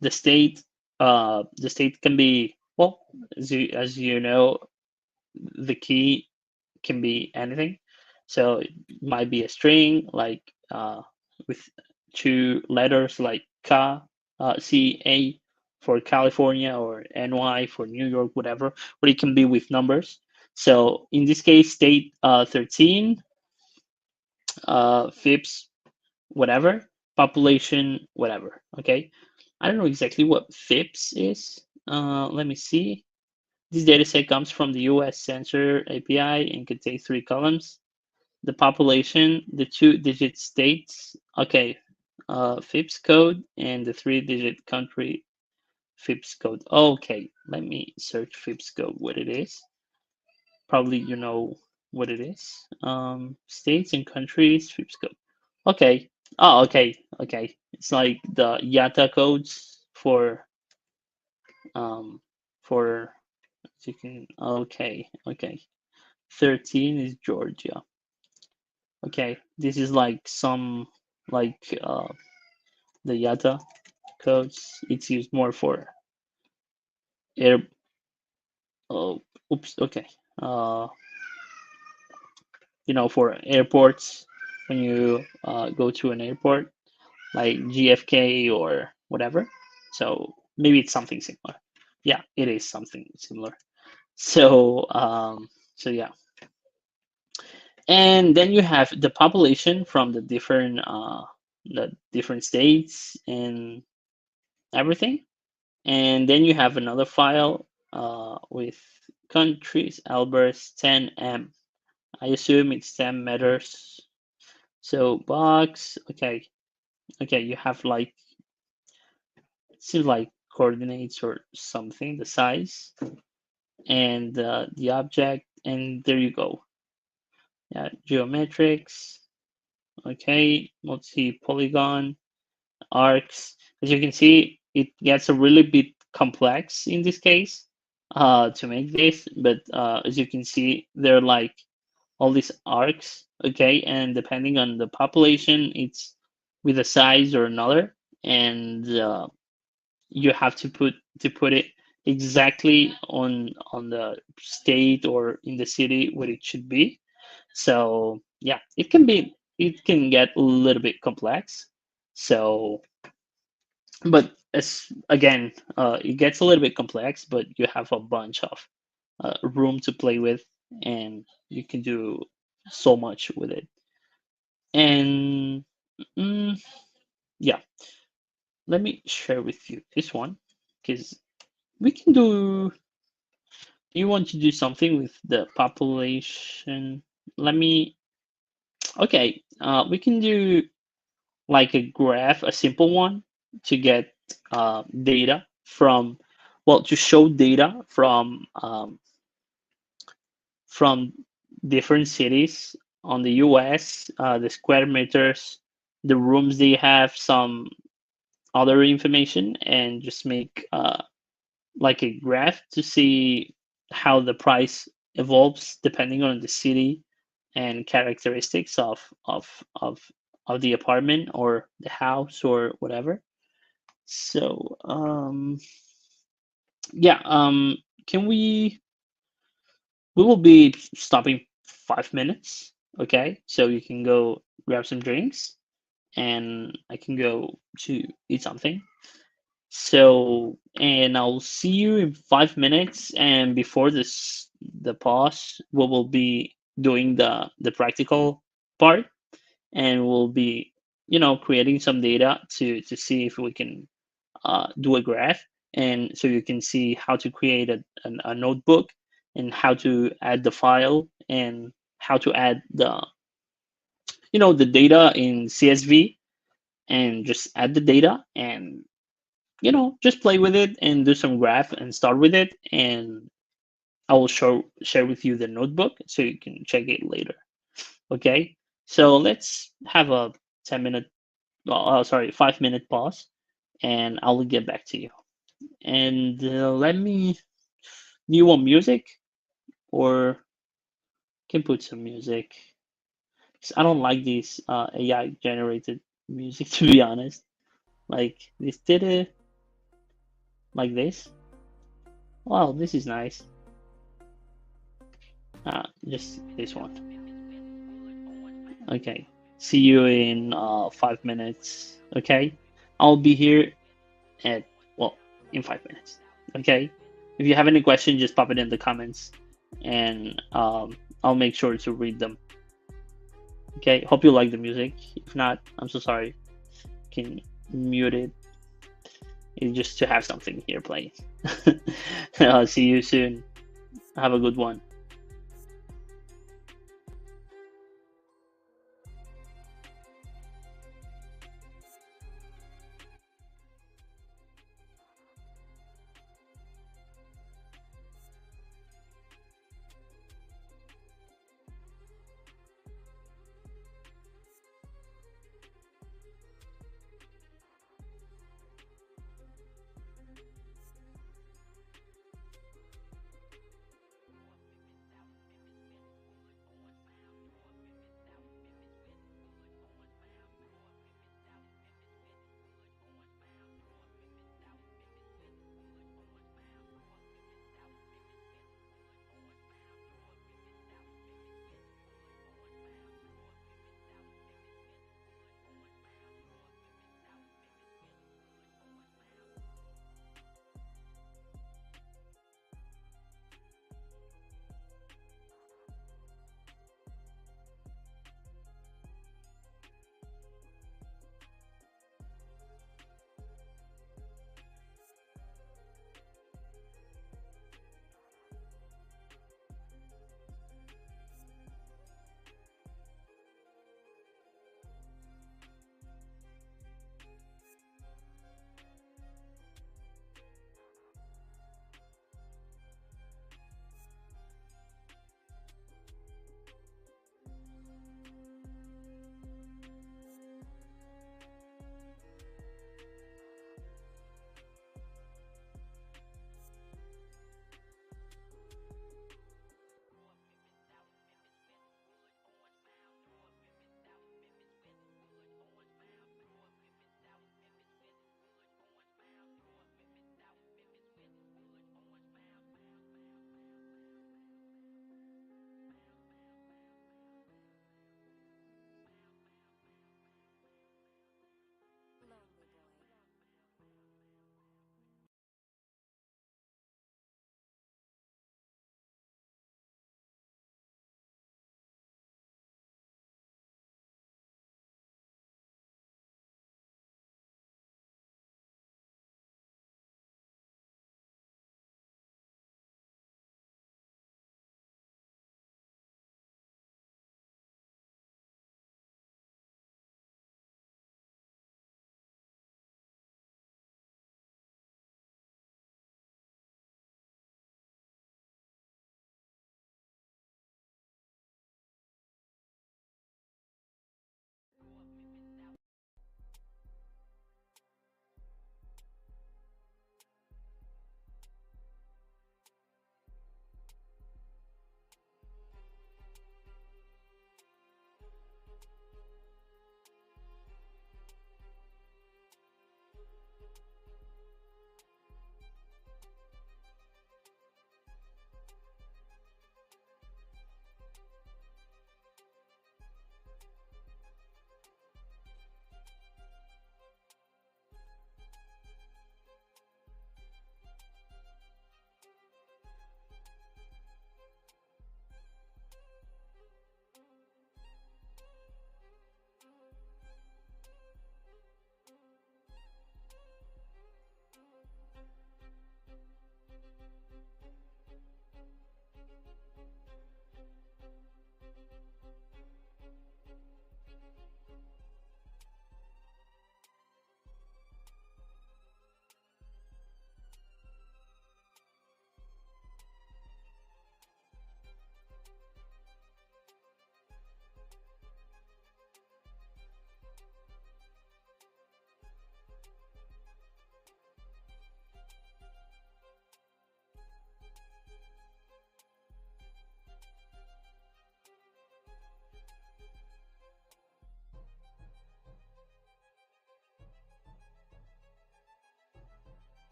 the state. The state can be, well, as you know, the key can be anything. So it might be a string like with two letters like CA for California, or NY for New York, whatever, or it can be with numbers. So in this case, state 13, FIPS, whatever, population, whatever. Okay. I don't know exactly what FIPS is. Let me see. This dataset comes from the US Sensor API and contains 3 columns: the population, the 2-digit states, okay, FIPS code, and the 3-digit country FIPS code. Okay, let me search FIPS code, what it is. Probably you know what it is. States and countries, FIPS code. Okay. Oh, okay, okay. It's like the IATA codes for For you can okay. 13 is Georgia. Okay, this is like some like the YATA codes. It's used more for air. Oh, oops. Okay. Uh, for airports when you go to an airport like GFK or whatever. So maybe it's something similar. Yeah, it is something similar. So yeah, and then you have the population from the different states and everything, and then you have another file with countries. Albert's 10M. I assume it's 10 meters. So box. Okay, you have like it seems like coordinates or something, the size and the object, and there you go. Yeah, geometrics. Okay, multi-polygon arcs. As you can see, it gets a really bit complex in this case to make this, but as you can see, they're like all these arcs, okay, and depending on the population, it's with a size or another, and you have to put it exactly on the state or in the city where it should be. So yeah, it can get a little bit complex. So, but as again, it gets a little bit complex, but you have a bunch of room to play with, and you can do so much with it. And mm, yeah, let me share with you this one because we can do. You want to do something with the population? Let me. Okay, we can do like a graph, a simple one, to get data from, well, to show data from different cities on the US, the square meters, the rooms they have, some other information, and just make like a graph to see how the price evolves depending on the city and characteristics of the apartment or the house or whatever. So yeah, can we will be stopping 5 minutes, okay? So you can go grab some drinks and I can go to eat something. So, and I'll see you in 5 minutes. And before the pause, we will be doing the practical part, and we'll be, creating some data to see if we can do a graph, and so you can see how to create a notebook and how to add the file and how to add the data in CSV and just add the data and just play with it and do some graph and start with it, and I will share with you the notebook so you can check it later. Okay, so let's have a 10-minute, sorry, 5-minute pause, and I'll get back to you. And let me. Do you want music or can put some music? 'Cause I don't like these AI generated music to be honest. Like this did it like this. Wow, this is nice. Just this one. Okay. See you in 5 minutes. Okay. I'll be here at, well, in 5 minutes. Okay. If you have any questions, just pop it in the comments, and I'll make sure to read them. Okay. Hope you like the music. If not, I'm so sorry. Can mute it. It's just to have something here playing. I'll see you soon. Have a good one.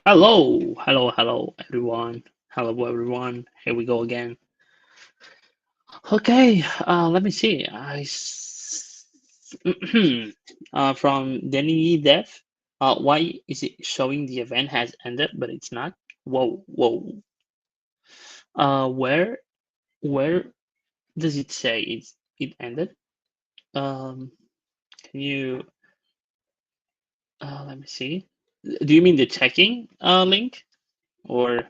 Hello, everyone. Hello, everyone. Here we go again. Okay, let me see. From Denny Dev. Why is it showing the event has ended, but it's not? Whoa, whoa. Where, where does it say it ended? Um, can you, let me see. Do you mean the checking link, or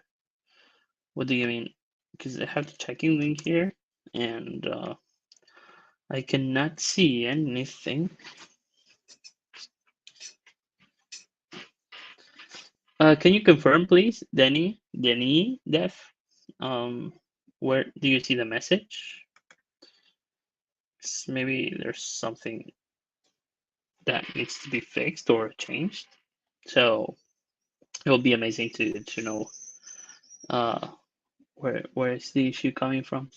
what do you mean? Because I have the checking link here, and I cannot see anything. Can you confirm, please, Denny, Def? Where do you see the message? Maybe there's something that needs to be fixed or changed. So it will be amazing to know where is the issue coming from.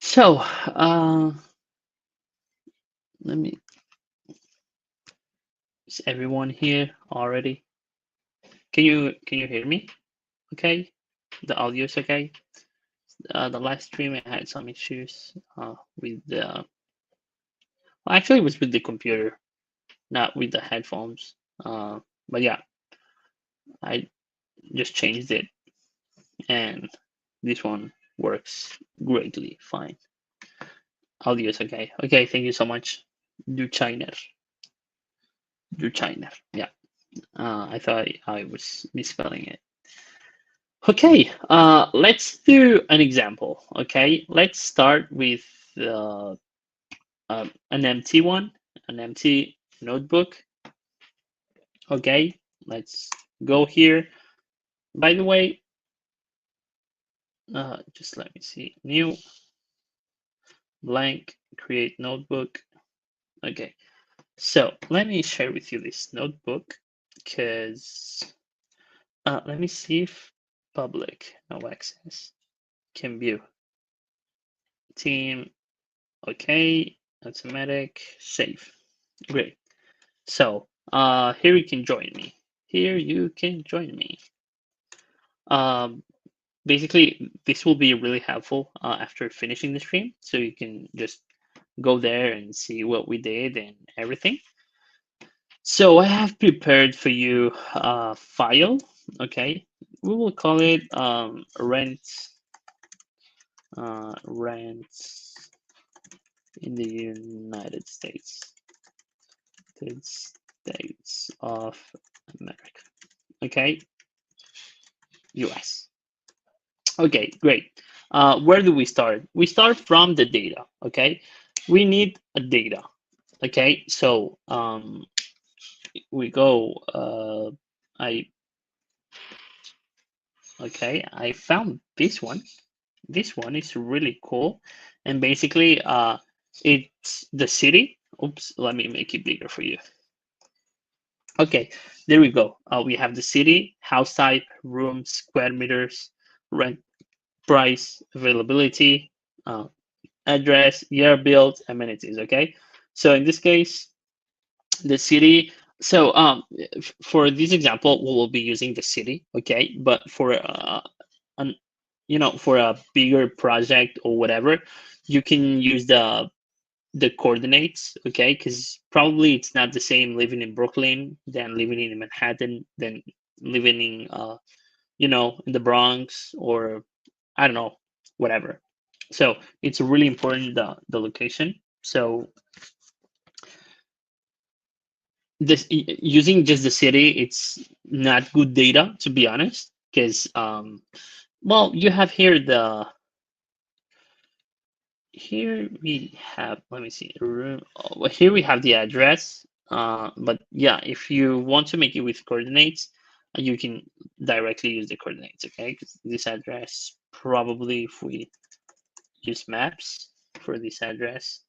So let me. Is everyone here already? Can you hear me? Okay, the audio is okay. The live stream I had some issues with the. Well, actually, it was with the computer, not with the headphones. But yeah, I just changed it, and this one works greatly fine. Audio is okay. Okay, thank you so much. Du Chiner. Du Chiner. Yeah. I thought I was misspelling it. Okay, let's do an example. Okay, let's start with uh, an empty one, an empty notebook. Okay, let's go here. By the way, just let me see. New, blank, create notebook. Okay, so let me share with you this notebook because let me see if public, no access, can view. Team, okay, automatic, save. Great. So here you can join me. Here you can join me. Um, Basically, this will be really helpful after finishing the stream. So you can just go there and see what we did and everything. So I have prepared for you a file. Okay, we will call it rents in the United States. United States of America. Okay, US. Okay, great. Where do we start? We start from the data. Okay, we need a data. Okay, so we go. I okay. I found this one. This one is really cool, and basically, it's the city. Oops, let me make it bigger for you. Okay, there we go. We have the city, house type, rooms, square meters, rent price, availability, uh, address, year built, amenities. Okay, so in this case, the city. So for this example, we will be using the city. Okay, but for an for a bigger project or whatever, you can use the coordinates. Okay, because probably it's not the same living in Brooklyn than living in Manhattan than living in in the Bronx, or I don't know, whatever. So it's really important the location. So this using just the city, it's not good data, to be honest, because well, you have here here we have, let me see, room. Well, here we have the address. But yeah, if you want to make it with coordinates, you can directly use the coordinates. Okay, 'cause this address, probably if we use maps for this address,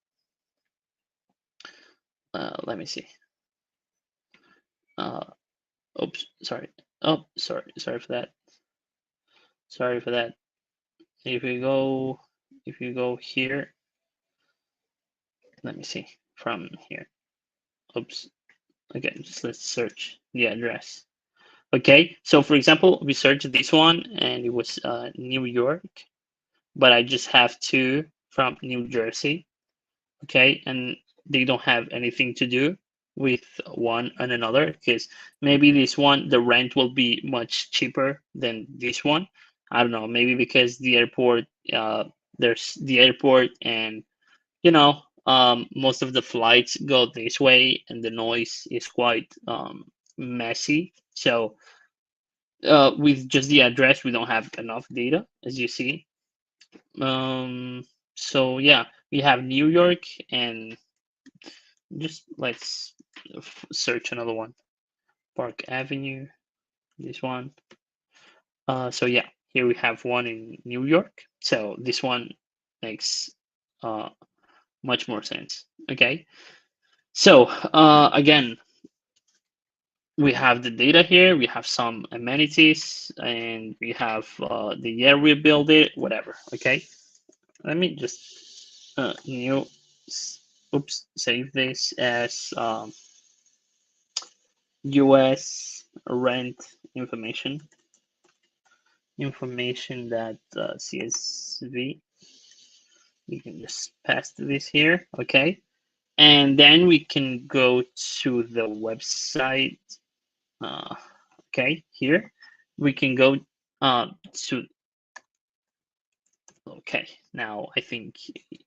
let me see. Uh, Oops, sorry. Oh, sorry for that. Sorry for that. If you go, if you go here, let me see from here. Oops. Okay, just let's search the address. Okay, so for example, we searched this one and it was New York, but I just have two from New Jersey. Okay, and they don't have anything to do with one and another because maybe this one, the rent will be much cheaper than this one. I don't know, maybe because the airport, there's the airport, and most of the flights go this way, and the noise is quite messy. So with just the address, we don't have enough data, as you see. So yeah, we have New York, and just let's search another one. Park Avenue, this one. So yeah, here we have one in New York. So this one makes uh, much more sense. Okay. So again, we have the data here. We have some amenities, and we have the year we build it, whatever. Okay. Let me just new. Oops, save this as US rent information that CSV. We can just paste this here, okay? And then we can go to the website, uh, okay, here. We can go to, okay, now I think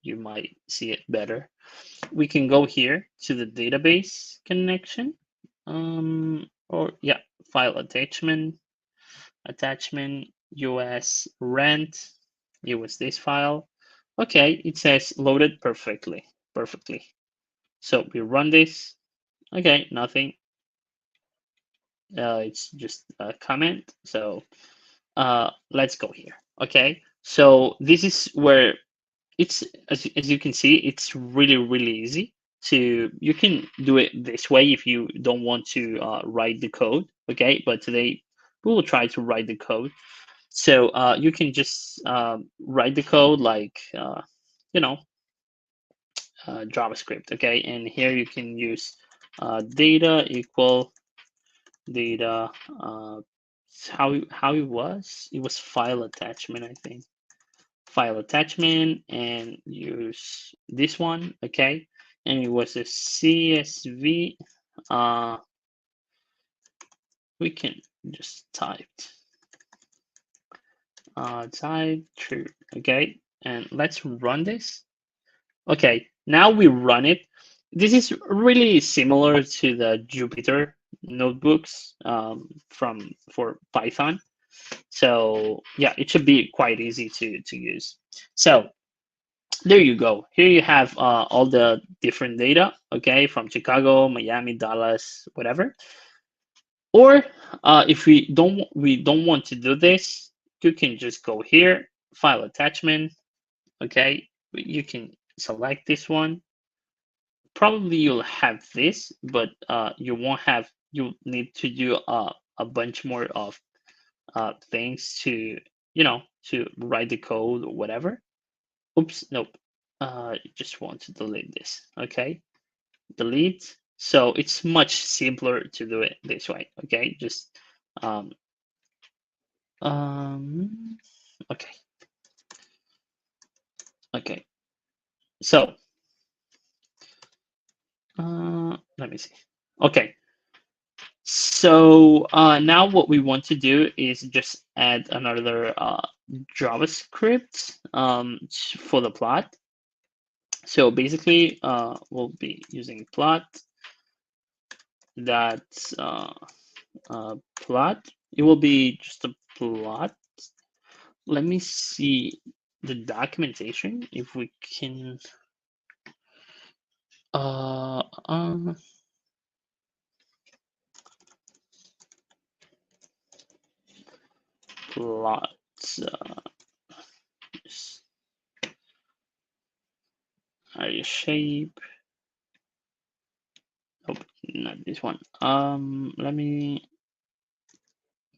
you might see it better. We can go here to the database connection, or yeah, file attachment, US rent. It was this file. Okay, it says loaded perfectly. So we run this. Okay, nothing. It's just a comment. So let's go here. Okay, so this is where it's, as you can see, it's really easy to, you can do it this way if you don't want to write the code. Okay, but today we will try to write the code. So you can just write the code like, you know, JavaScript, okay? And here you can use data equal data, how it was file attachment, I think. File attachment, and use this one, okay? And it was a CSV. Uh, we can just type true, okay? And let's run this. Okay, now we run it. This is really similar to the Jupyter notebooks for Python. So yeah, it should be quite easy to use. So there you go. Here you have all the different data, okay, from Chicago, Miami, Dallas, whatever. Or if we don't want to do this, you can just go here, file attachment, okay. You can select this one. Probably you'll have this, but you won't have. You need to do a bunch more of things to, to write the code or whatever. Oops, nope. Just want to delete this. Okay, delete. So it's much simpler to do it this way. Okay, just um, um, okay, okay. So let me see. Okay, so now what we want to do is just add another JavaScript for the plot. So basically, we'll be using plot that plot. It will be just a plot. Let me see the documentation if we can. Uh, uh, plot. Uh, area shape. Nope, not this one. Let me.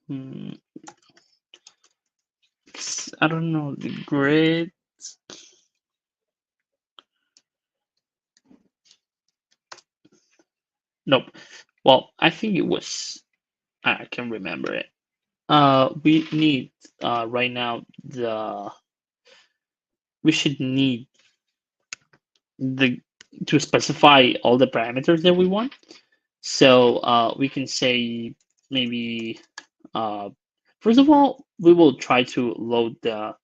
Hmm, I don't know the grid. Nope. Well, I think it was. I can remember it. We need right now we should need the to specify all the parameters that we want. So we can say maybe uh, first of all we will try to load the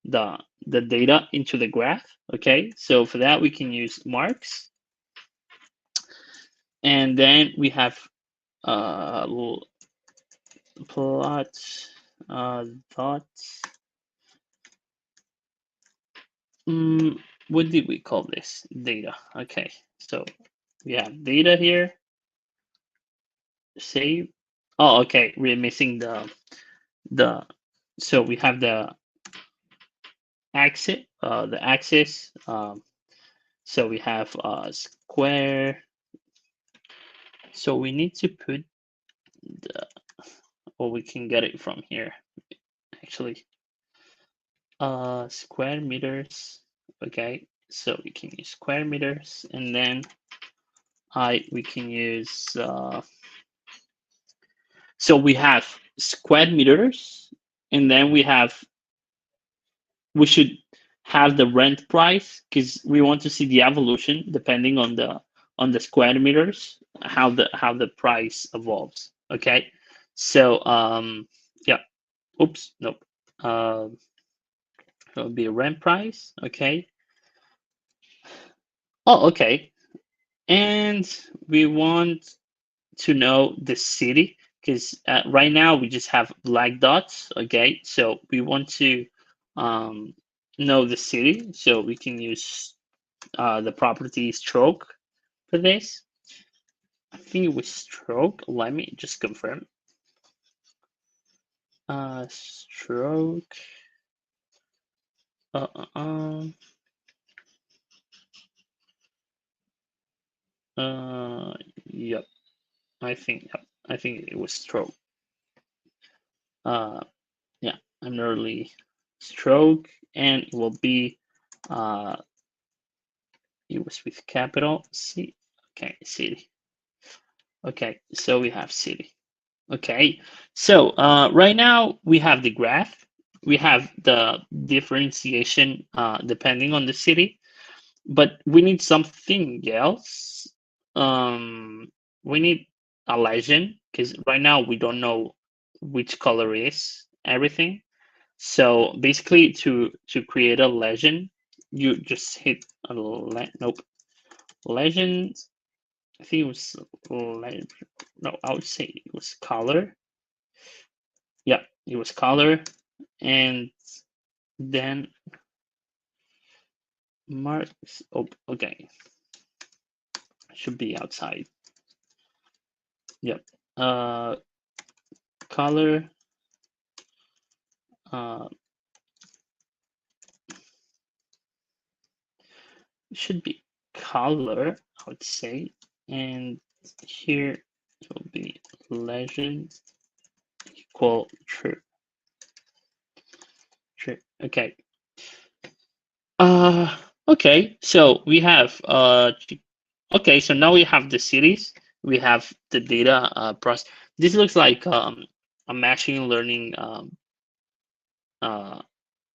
the data into the graph. Okay, so for that we can use marks, and then we have little plot dot. What did we call this? Data. Okay, so we have data here. Save. Oh, okay. We're missing the. So we have the axis. The axis. So we have square. So we need to put the. Or we can get it from here. Actually, square meters. Okay. So we can use square meters, and then we can use so we have square meters, and then we should have the rent price because we want to see the evolution depending on the square meters, how the price evolves. Okay, so yeah, oops, nope. It'll be a rent price. Okay. Oh, okay. And we want to know the city because right now we just have black dots. Okay, so we want to um, know the city, so we can use the property stroke for this. I think it was stroke. Let me just confirm. Stroke. Uh, uh, uh, yep. I think it was stroke. Uh, yeah, an early stroke, and it will be uh, it was with capital C. Okay, city. Okay, so we have city. Okay, so right now we have the graph. We have the differentiation depending on the city, but we need something else. We need a legend because right now we don't know which color is everything. So basically, to create a legend, you just hit a nope legend. I think it was no, I would say it was color. Yeah, it was color, and then marks. Oh, okay, should be outside. Yep. Color. Uh, should be color. I would say, and here it will be legend equal true. True. Okay. Uh, okay. So we have okay. So now we have the cities. We have the data process. This looks like a machine learning. Uh,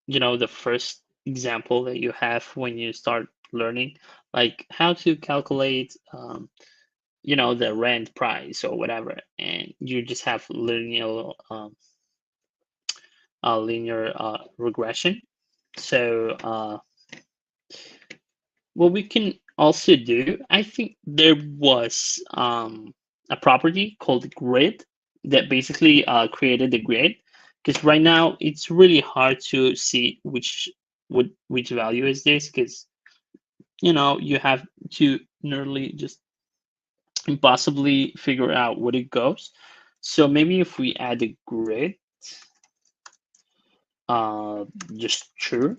you know, the first example that you have when you start learning, like how to calculate, you know, the rent price or whatever, and you just have linear regression. So what we can also do, I think there was a property called grid that basically created the grid, because right now it's really hard to see which value is this, because you know you have to nearly just impossibly figure out what it goes. So maybe if we add a grid, uh, just true.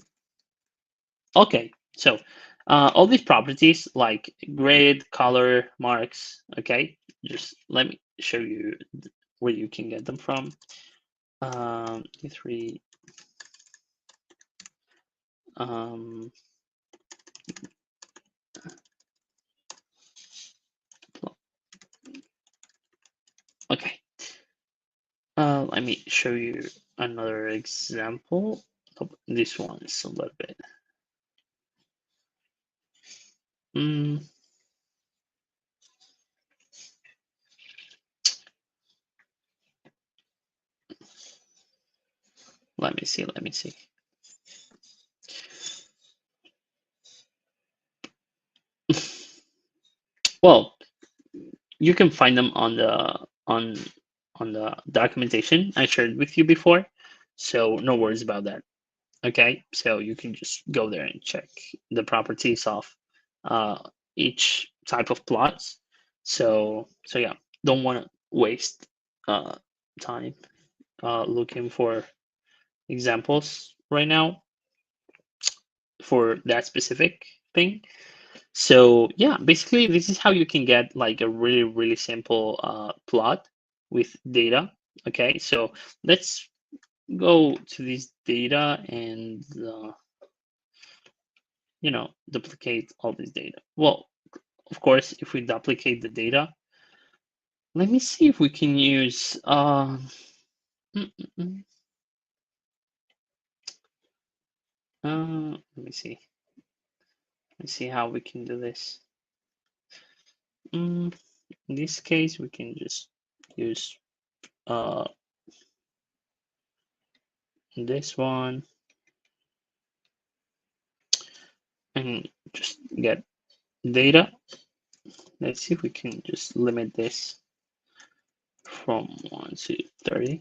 Okay, so all these properties like grade, color, marks, okay, just let me show you where you can get them from. D3, um, okay, Let me show you another example. Oh, this one is a little bit. Let me see. Let me see. Well, you can find them on the documentation I shared with you before, so no worries about that. Okay, so you can just go there and check the properties of uh, each type of plots. So yeah, don't want to waste uh, time looking for examples right now for that specific thing. So yeah, basically this is how you can get like a really simple plot with data. Okay, so let's go to this data and duplicate all this data. Well, of course, if we duplicate the data, let me see if we can use mm, mm, mm. Let me see. Let's see how we can do this. In this case, we can just use this one and just get data. Let's see if we can just limit this from 1 to 30.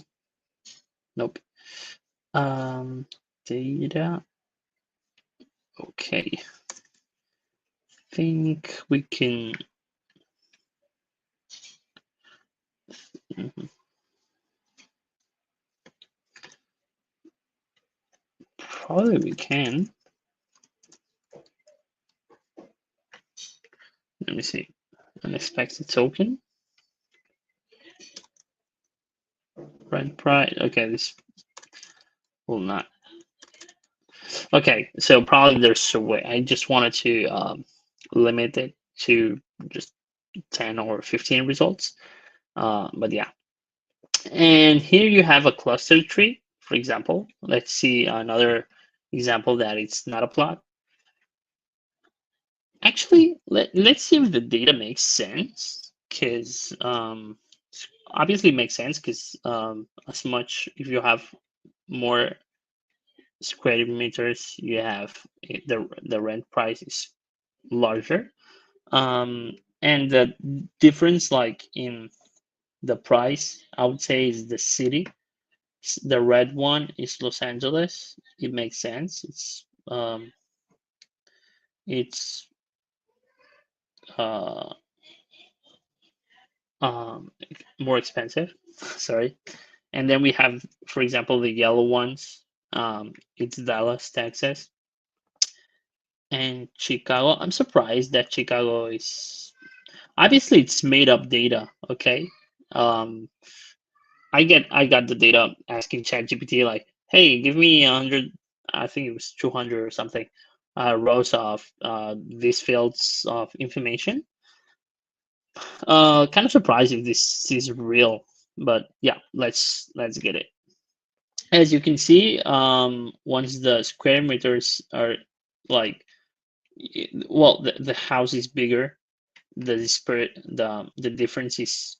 Nope. Data. Okay. Think we can. Probably we can. Let me see. Unexpected token. Rent price. Okay, this will not. Okay, so probably there's a way. I just wanted to limit it to just 10 or 15 results. But yeah. And here you have a cluster tree, for example. Let's see another example that it's not a plot. Actually, let's see if the data makes sense, because obviously it makes sense because as much if you have more square meters, you have the rent price is larger. And the difference, like in the price, I would say is the city. The red one is Los Angeles. It makes sense. It's uh, um, more expensive. Sorry. And then we have, for example, the yellow ones. It's Dallas, Texas, and Chicago. I'm surprised that Chicago is obviously it's made up data. Okay. Um, I got the data asking ChatGPT like, hey, give me 100. I think it was 200 or something. Rows of these fields of information. Kind of surprised if this is real, but yeah, let's get it. As you can see, once the square meters are like, well, the house is bigger, the difference is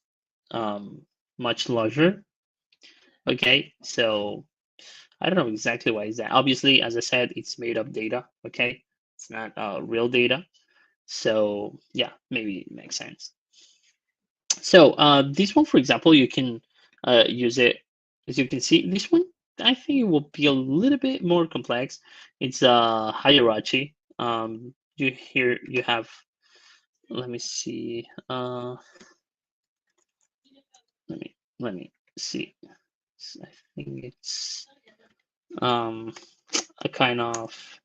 much larger. Okay, so I don't know exactly why is that. Obviously, as I said, it's made up data. Okay, it's not real data. So yeah, maybe it makes sense. So this one, for example, you can use it. As you can see, this one, I think it will be a little bit more complex. It's a hierarchy. You have, let me see. Let me see. I think it's a kind of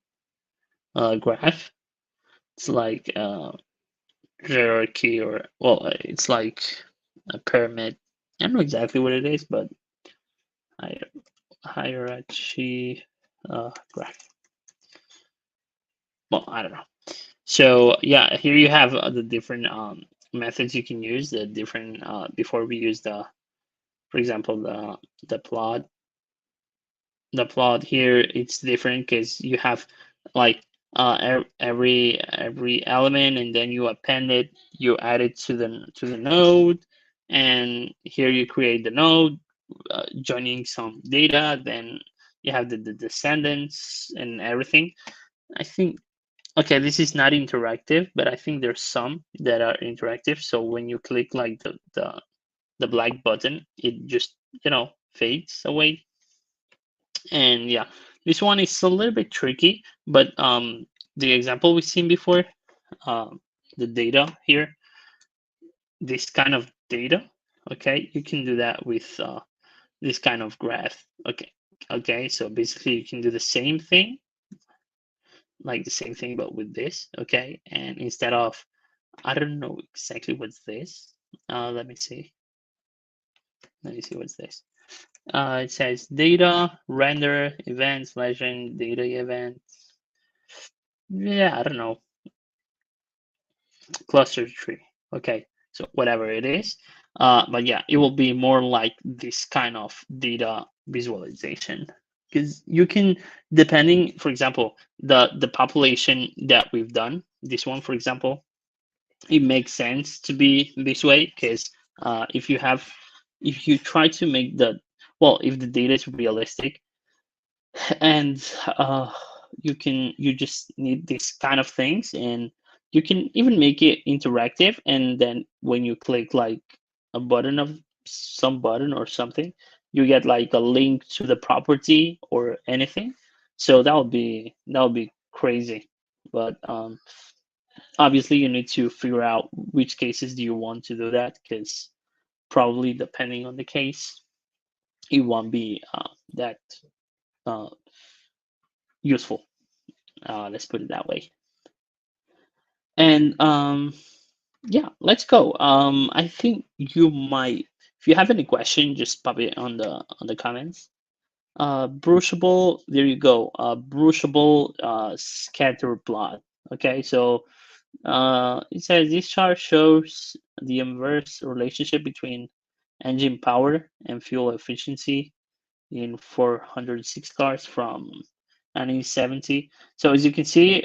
graph. It's like hierarchy, or well, it's like a pyramid. I don't know exactly what it is, but hierarchy graph. Well, I don't know. So yeah, here you have the different methods you can use. The different before we use the, For example, the plot the plot here it's different because you have like every element, and then you append it, you add it to the node, and here you create the node, joining some data, then you have the descendants and everything. I think, okay, this is not interactive, but I think there's some that are interactive. So when you click like the black button, it just, fades away. And yeah, this one is a little bit tricky, but the example we've seen before, um, the data here, this kind of data, okay, you can do that with this kind of graph. Okay, so basically you can do the same thing, like the same thing, but with this, okay, and instead of, I don't know exactly what's this. Let me see. Let me see what's this. It says data, render, events, legend, data events. Yeah, I don't know. Cluster tree. Okay, so whatever it is. But yeah, it will be more like this kind of data visualization because you can, depending, for example, the population that we've done, this one, for example, it makes sense to be this way because if you have, if you try to make the, well, if the data is realistic, and you just need these kind of things, and you can even make it interactive, and then when you click like a button of some button or something, you get like a link to the property or anything. So that would be crazy. But obviously you need to figure out which cases do you want to do that, because probably depending on the case it won't be that uh, useful. Let's put it that way. And yeah, let's go. I think you might, if you have any question, just pop it on the comments. Brushable, there you go. Brushable scatter plot. Okay, so it says this chart shows the inverse relationship between engine power and fuel efficiency in 406 cars from 1970. So as you can see,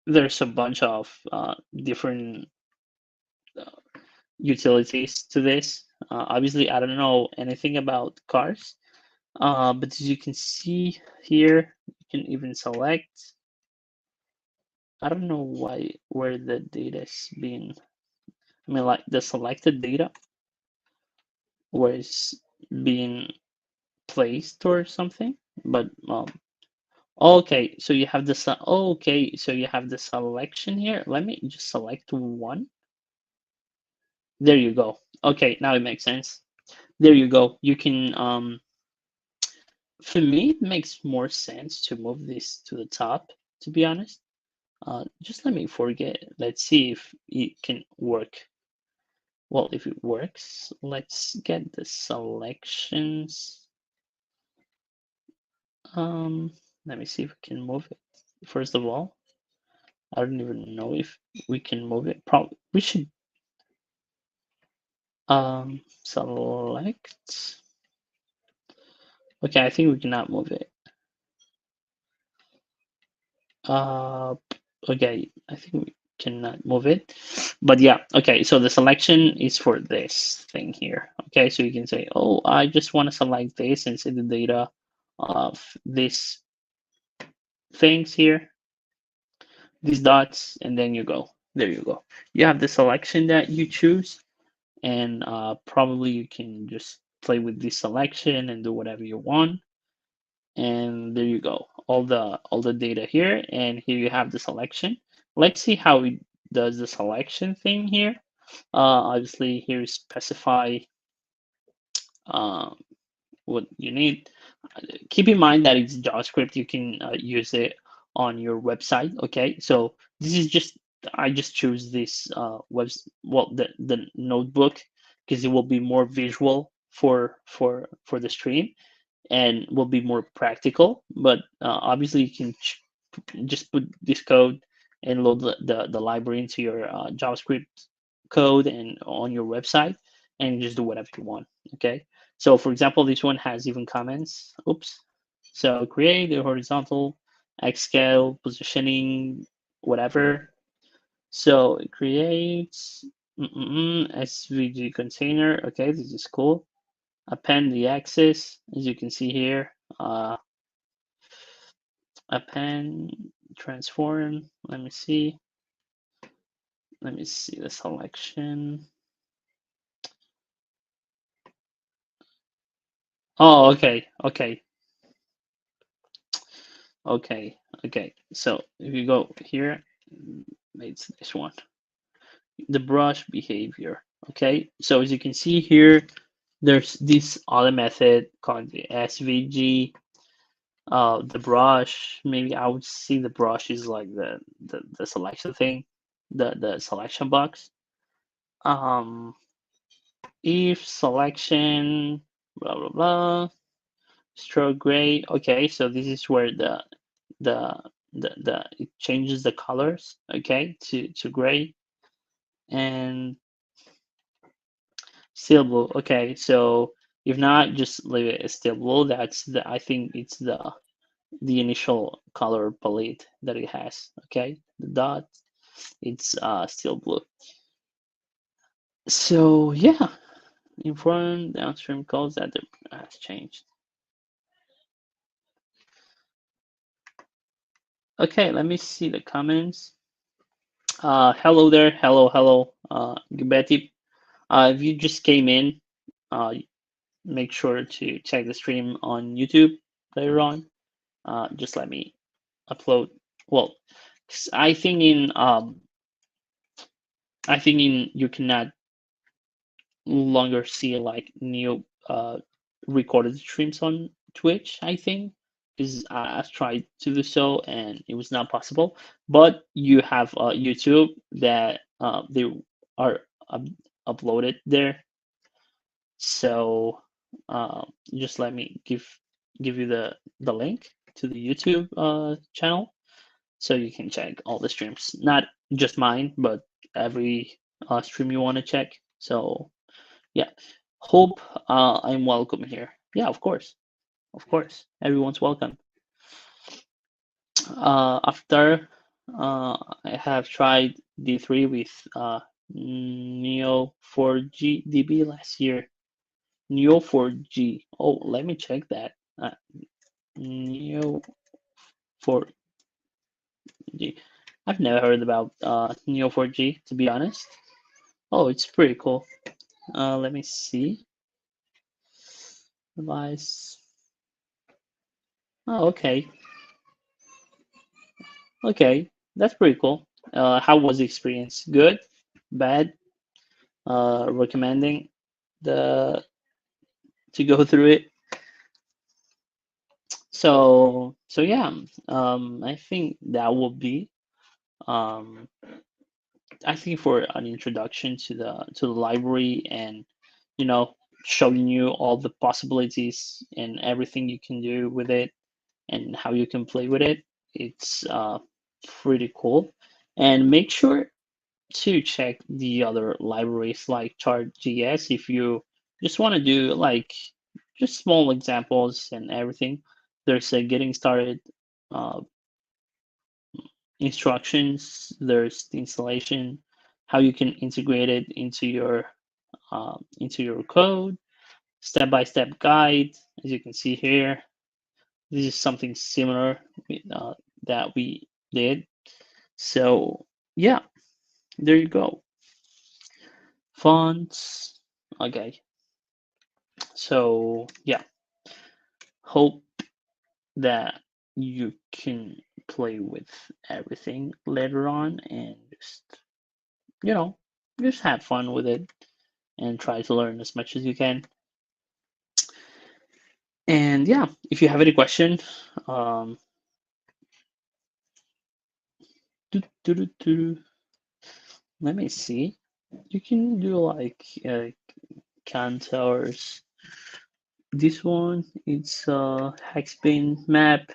there's a bunch of different uh, utilities to this. Obviously, I don't know anything about cars, but as you can see here, you can even select. I don't know why where the data is being. I mean, like the selected data where it's being placed or something. But okay, so you have the okay, so you have the selection here. Let me just select one. There you go. Okay, now it makes sense. There you go. You can for me it makes more sense to move this to the top, to be honest. Just let me forget. Let's see if it can work. Well, if it works, let's get the selections. Let me see if we can move it. First of all, I don't even know if we can move it. Probably we should select. Okay, I think we cannot move it. Uh, okay, I think we cannot move it. But yeah, okay, so the selection is for this thing here. Okay, so you can say, oh, I just want to select this and see the data of these things here, these dots, and then you go. There you go. You have the selection that you choose, and probably you can just play with this selection and do whatever you want. And there you go, all the data here, and here you have the selection. Let's see how it does the selection thing here. Obviously here is specify uh, what you need. Keep in mind that it's JavaScript. You can use it on your website. Okay, so this is just, I just choose this the notebook because it will be more visual for the stream and will be more practical. But obviously, you can just put this code and load the library into your JavaScript code and on your website, and just do whatever you want. Okay, So for example, this one has even comments. Oops. So create the horizontal, X scale, positioning, whatever. So it creates SVG container. Okay, this is cool. Append the axis, as you can see here. Append, transform. Let me see. Let me see the selection. Oh, okay, okay, okay. So if you go here, it's this one, the brush behavior. Okay, so as you can see here, there's this other method called the SVG. The brush, maybe I would see the brush is like the selection thing, the selection box. If selection, blah blah blah, stroke gray. Okay, so this is where the the it changes the colors. Okay, to gray and still blue. Okay, so if not, just leave it as still blue. That's the, I think it's the initial color palette that it has. Okay, the dot, it's still blue. So yeah, inform downstream codes that the has changed. Okay, let me see the comments. Hello there, hello, Betty. If you just came in, make sure to check the stream on YouTube later on. Just let me upload. Well, 'cause I think in you cannot longer see like new recorded streams on Twitch, I think, because I've tried to do so and it was not possible. But you have YouTube that they are uploaded there. So just let me give you the link to the YouTube channel so you can check all the streams, not just mine, but every stream you want to check. So yeah, hope I'm welcome here. Yeah, of course, everyone's welcome. After I have tried D3 with Neo 4G DB last year. Neo 4G. Oh, let me check that. Neo 4G. I've never heard about Neo 4G, to be honest. Oh, it's pretty cool. Let me see. Device. Oh, okay. Okay, that's pretty cool. How was the experience? Good? Bad? Recommending the to go through it. So yeah, I think that will be um, I think for an introduction to the library and you know showing you all the possibilities and everything you can do with it and how you can play with it. It's pretty cool. And make sure to check the other libraries like Chart.js if you just want to do like just small examples and everything. There's a getting started uh, instructions. There's the installation, how you can integrate it into your code, step-by-step guide. As you can see here, this is something similar that we did. So yeah, there you go. Fonts. Okay. So yeah, hope that you can play with everything later on and just you know just have fun with it and try to learn as much as you can. And yeah, if you have any question, um, let me see. You can do like contours. This one, it's a Hexbane map.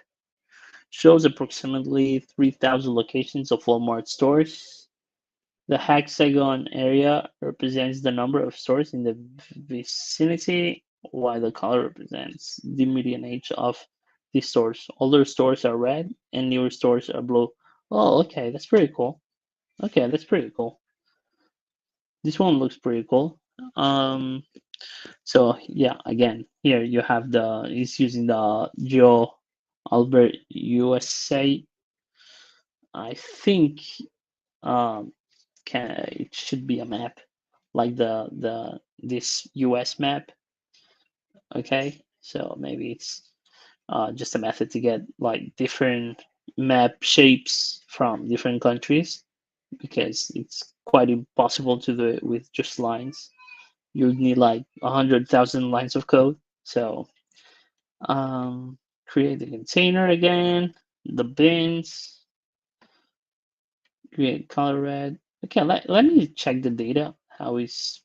Shows approximately 3,000 locations of Walmart stores. The hexagon area represents the number of stores in the vicinity, why the color represents the median age of the stores. Older stores are red and newer stores are blue. Oh, okay, that's pretty cool. Okay, that's pretty cool. This one looks pretty cool. Um, so yeah, again, here you have it's using the Geo Albert USA. I think um, it should be a map like this US map. Okay, so maybe it's just a method to get like different map shapes from different countries because it's quite impossible to do it with just lines. You need like 100,000 lines of code. So create the container again, the bins, create color red. Okay, let me check the data. How is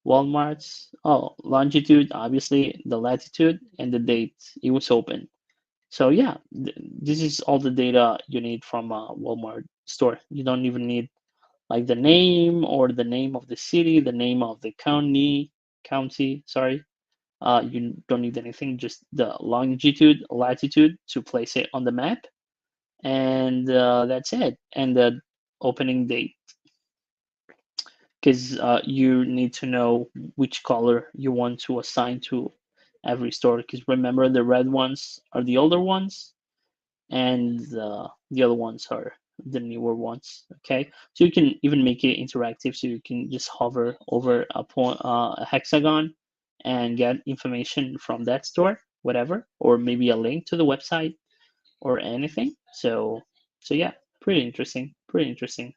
Walmart's? Oh, longitude, obviously, the latitude, and the date it was open. So yeah, this is all the data you need from a Walmart store. You don't even need like the name or the name of the city, the name of the county, sorry. You don't need anything, just the longitude, latitude to place it on the map, and that's it. And the opening date, because you need to know which color you want to assign to every store. Because remember, the red ones are the older ones, and the other ones are the newer ones. Okay, so you can even make it interactive, so you can just hover over a hexagon and get information from that store, whatever, or maybe a link to the website or anything. So yeah, pretty interesting, pretty interesting.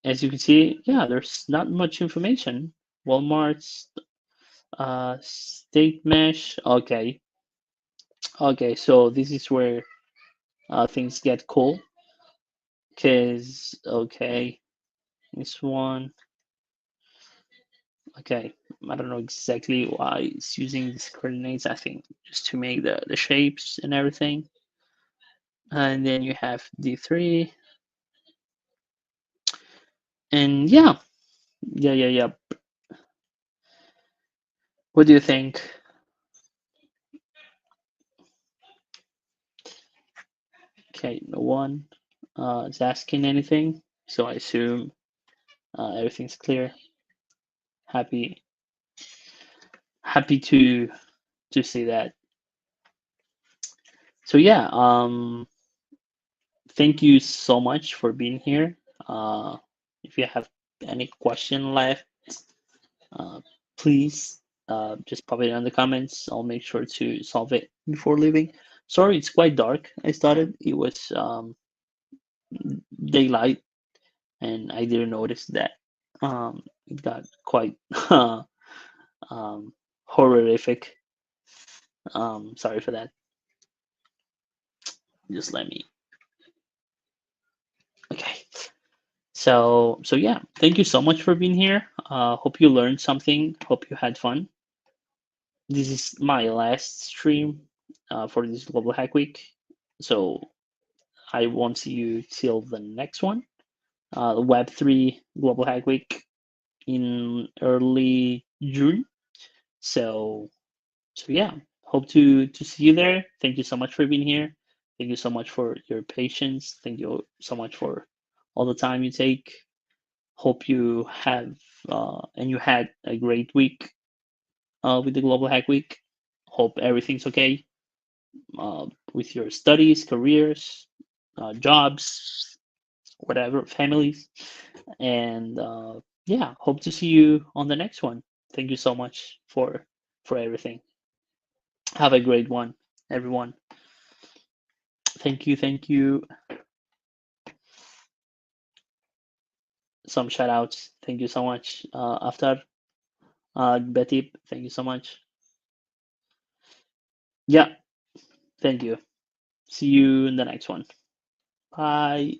As you can see, yeah, there's not much information. Walmart's state mesh. Okay, okay, so this is where things get cool. Cause okay, this one. Okay, I don't know exactly why it's using these coordinates. I think just to make the shapes and everything. And then you have D3, and yeah, yeah. What do you think? Okay, no one is asking anything, so I assume everything's clear. Happy, happy to see that. So yeah, thank you so much for being here. If you have any question left, uh, please just pop it in the comments. I'll make sure to solve it before leaving. Sorry, it's quite dark. I started. It was daylight, and I didn't notice that. It got quite um, horrific. Sorry for that. Just let me. Okay. So yeah, thank you so much for being here. Hope you learned something. Hope you had fun. This is my last stream for this Global Hack Week. So I won't see you till the next one, Web3 Global Hack Week in early June. So yeah, hope to see you there. Thank you so much for being here. Thank you so much for your patience. Thank you so much for all the time you take. Hope you have and you had a great week with the Global Hack Week. Hope everything's okay with your studies, careers, jobs, whatever, families. And yeah, hope to see you on the next one. Thank you so much for everything. Have a great one, everyone. Thank you, thank you. Some shout outs. Thank you so much. After Betty, thank you so much. Yeah, thank you. See you in the next one. Bye.